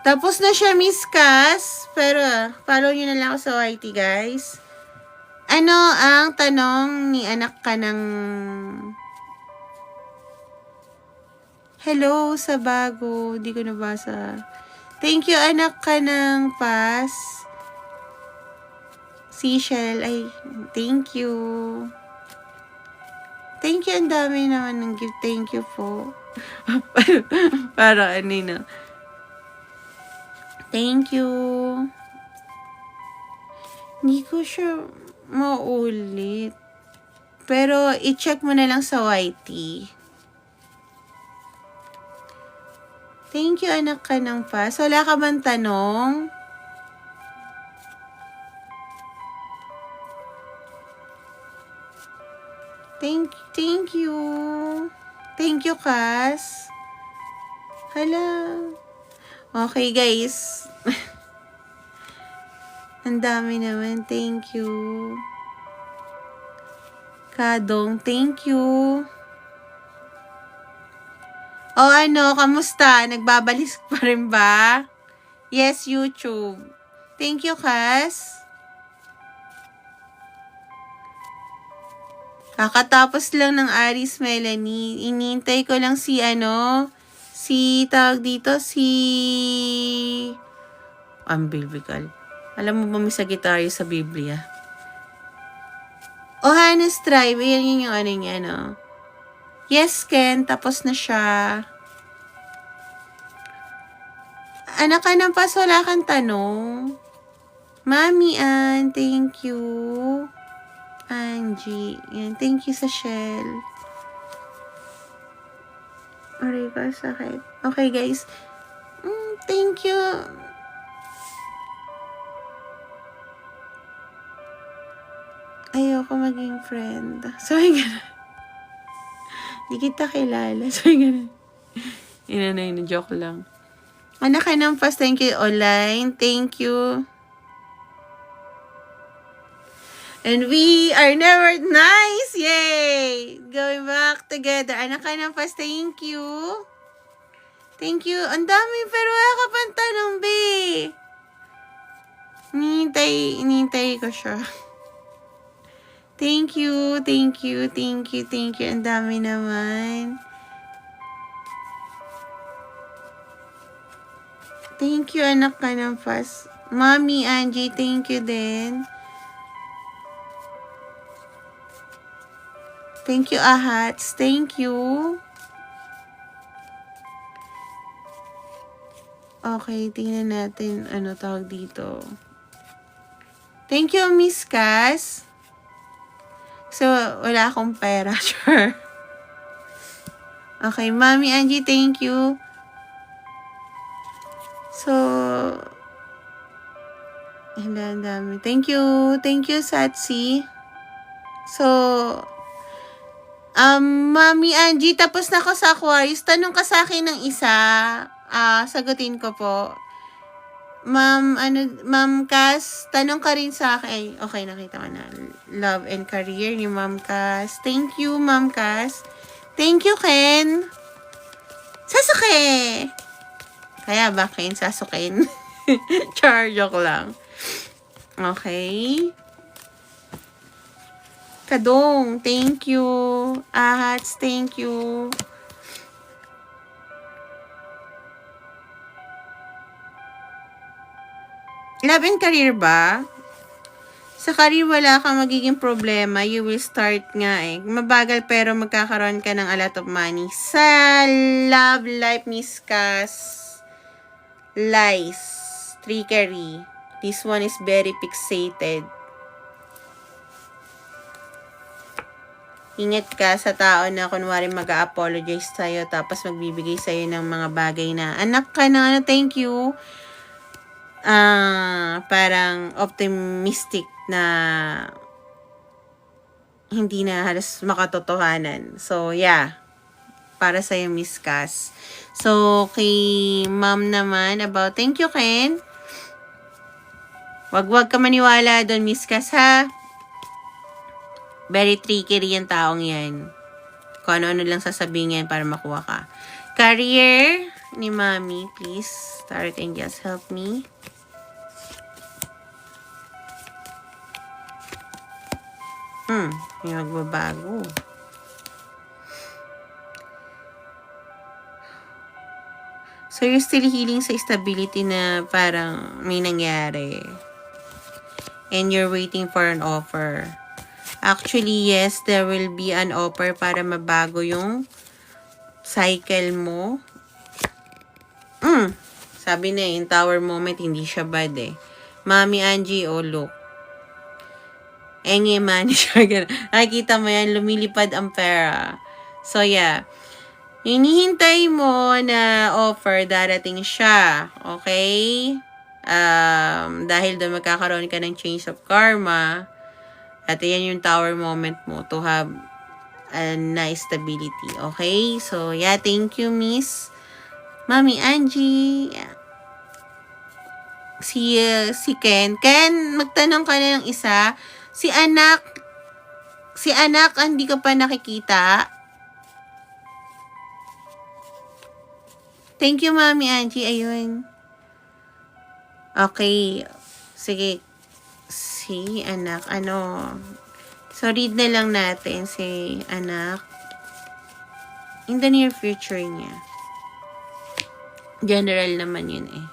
Speaker 1: Tapos na siya, Miss Cass. Pero, follow nyo na lang ako sa YT, guys. Ano ang tanong ni anak ka ng Hello sa bago. Di ko nabasa. Thank you, anak ka ng Pas. Seashell. Ay, thank you. Thank you, ang dami naman ng gift. Thank you po. Para ano na. Thank you. Hindi ko siya maulit. Pero, i-check mo na lang sa YT. Thank you, anak ka ng Pas. Wala ka bang tanong? Thank you. Thank you, Kas. Hala. Okay, guys. Ang dami naman. Thank you. Kadong, thank you. O ano, kamusta? Nagbabalis pa rin ba? Yes, YouTube. Thank you, Kas. Kakatapos lang ng Aris Melanie. Inintay ko lang si tawag dito, Unbiblical. Alam mo ba may Sagittario sa Biblia? Hannes Tribe. Yan yung niya, Yes, Ken. Tapos na siya. Anak ka ng Pas, wala kang tanong. Mami Ann, thank you. Angie. Yan, thank you sa shell. Aray ko, sakit. Okay, guys. Thank you. Ayoko maging friend. So, gano'n. Di kita kilala. So, gano'n. Inanay na joke lang. Anak ka ng Pas, thank you. Online, thank you. And we are never nice! Yay! Going back together. Anak ka ng Pas, thank you. Thank you. Ang dami, pero wala ka pang tanong, be. Inintay ko siya. Thank you. Ang dami naman. Thank you, anak ka ng Pas. Mommy, Angie, thank you din. Thank you, Ahats. Thank you. Okay, tingnan natin ano tawag dito. Thank you, Miss Cass. So, wala akong pera. Sure. Okay, Mommy Angie, thank you. So, ang dami. Thank you, Satsi. So, Mommy Angie, tapos na ako sa Aquarius. Tanong ka sa akin ng isa. Sagutin ko po. Ma'am Cass, tanong ka rin sa akin. Ay, okay, nakita ko na. Love and career ni Ma'am Cass. Thank you, Ma'am Cass. Thank you, Ken. Sasuke! Kaya ba, Ken? Sasuken? Char, joke lang. Okay. Kadong, thank you. Ahats, thank you. Love and career ba? Sa career, wala kang magiging problema. You will start nga eh. Mabagal pero magkakaroon ka ng a lot of money. Sa love life, Miss Cass, lies, trickery. This one is very fixated. Ingat ka sa tao na kunwari mag-a-apologize sa'yo tapos magbibigay sa'yo ng mga bagay na anak ka na thank you. Parang optimistic na hindi na halos makatotohanan. So, yeah. Para sa'yo, Miss Cass. So, kay ma'am naman about, thank you, Ken. Wag ka maniwala doon, Miss Cass, ha? Very tricky rin yung taong yan. Kung ano-ano lang sasabihin yan para makuha ka. Career ni Mami, please. Tarot Angels, help me. May magbabago. So, you're still healing sa stability na parang may nangyari. And you're waiting for an offer. Actually, yes, there will be an offer para mabago yung cycle mo. Sabi na yung tower moment, hindi siya bad eh. Mami Angie, oh look. Enge man siya. Nakikita mo yan, lumilipad ang pera. So, yeah. Hinihintay mo na offer, darating siya. Okay? Dahil doon magkakaroon ka ng change of karma. At yan yung tower moment mo to have a nice stability. Okay? So, yeah. Thank you, Miss Mami Angie. Si Ken. Ken, magtanong ka na ng isa. Si anak, hindi ka pa nakikita. Thank you, Mami Angie. Ayun. Okay. Sige. Si anak, So, read na lang natin si anak. In the near future niya. General naman yun eh.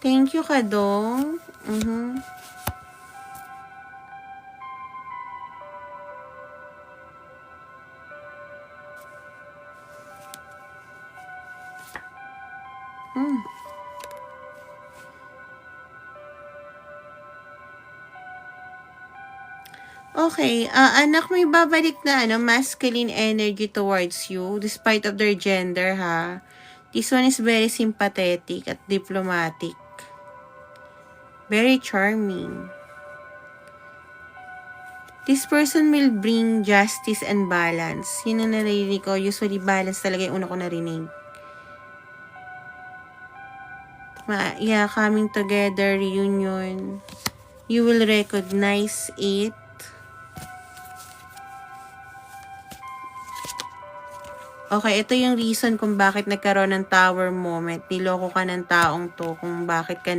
Speaker 1: Thank you, Kadong. Okay, anak, may babalik na masculine energy towards you despite of their gender, ha. This one is very sympathetic at diplomatic. Very charming. This person will bring justice and balance. Yun ang narinig ko. Usually, balance talaga yung una ko narinig. Yeah, coming together, reunion. You will recognize it. Okay, ito yung reason kung bakit nagkaroon ng tower moment. Niloko ka ng taong to kung bakit ka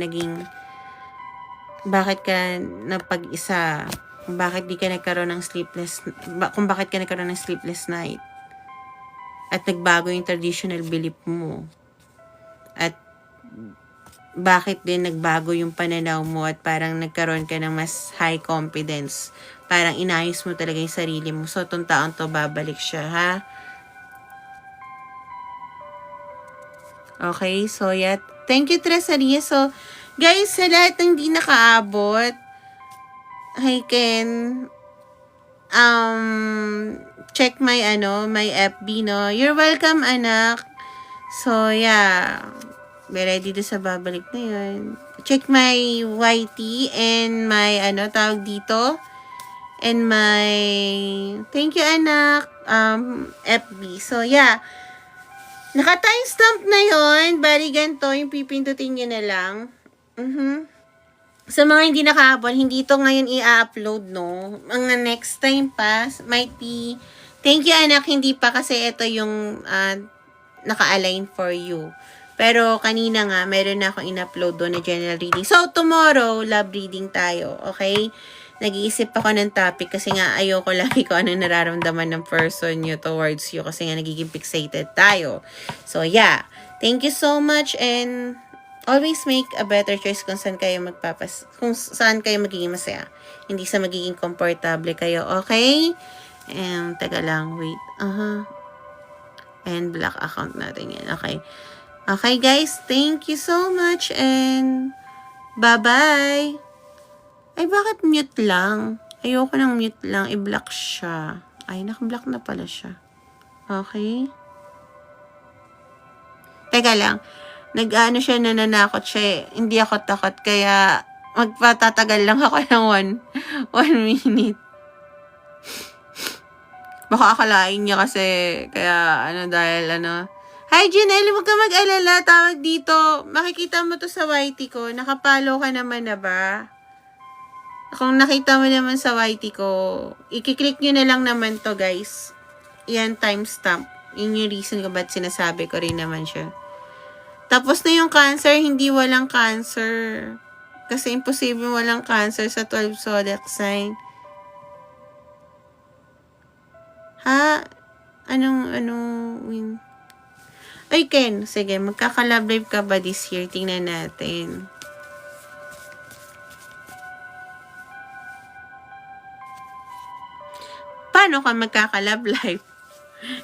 Speaker 1: napag-isa, kung bakit di ka nagkaroon ng sleepless night. At nagbago yung traditional belief mo. At bakit din nagbago yung pananaw mo at parang nagkaroon ka ng mas high confidence. Parang inayos mo talaga yung sarili mo. So, itong taong to, babalik siya, ha? Okay, so yeah. Thank you, Tresaria. So, guys, sa lahat ng hindi nakaabot, I can check my FB, no? You're welcome, anak. So, yeah. Be ready to sa babalik na yun. Check my YT and my, tawag dito. And my, thank you, anak, FB. So, yeah. Naka-timestamp na yon. Bali ganito, yung pipindutin nyo na lang. Sa mga hindi nakahabol, hindi ito ngayon i-upload, no? Mga next time pa, might be, thank you, anak, hindi pa kasi ito yung naka-align for you. Pero kanina nga, meron na akong in-upload doon na general reading. So, tomorrow, love reading tayo, okay? Nag-iisip ako ng topic kasi nga ayoko lagi ko anong nararamdaman ng person nyo towards you kasi nga nagiging fixated tayo. So, yeah. Thank you so much and always make a better choice kung saan kayo kung saan kayo magiging masaya. Hindi sa magiging komportable kayo, okay? Taga lang, wait. And black account natin yan, okay? Okay, guys. Thank you so much and bye-bye! Ay, bakit mute lang? Ayoko ng mute lang. I-block siya. Ay, naka-block na pala siya. Okay. Teka lang. Siya, nananakot siya. Hindi ako takot. Kaya, magpatatagal lang ako ng one minute. Baka akalain niya kasi, kaya, Hi, Janelle. Huwag ka mag-alala. Tawag dito. Makikita mo to sa YT ko. Nakapalo ka naman na ba? Kung nakita mo naman sa YT ko, i-click nyo na lang naman to, guys. Yan, timestamp. Yun yung reason ko ba't sinasabi ko rin naman siya. Tapos na yung cancer, hindi walang cancer. Kasi imposible walang cancer sa 12 zodiac sign. Ha? Ano, win? Ay, Ken, sige, magkaka-love life ka ba this year? Tingnan natin. Paano ka magkaka-love life?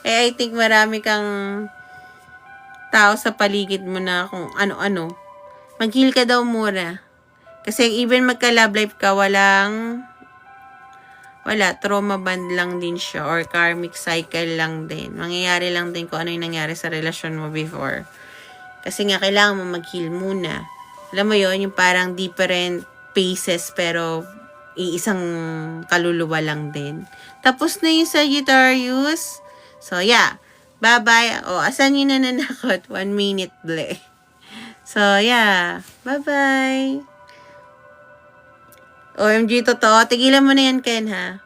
Speaker 1: I think marami kang tao sa paligid mo na kung ano-ano. Mag-heal ka daw muna. Kasi even magka-love life ka, wala, trauma band lang din siya or karmic cycle lang din. Mangyayari lang din kung ano yung nangyari sa relasyon mo before. Kasi nga, kailangan mo mag-heal muna. Alam mo yon, yung parang different phases pero iisang kaluluwa lang din. Tapos na yung Sagittarius. So, yeah. Bye-bye. O, asan yung nananakot? 1 minute ble. So, yeah. Bye-bye. OMG, totoo. Tigilan mo na yan, Ken, ha?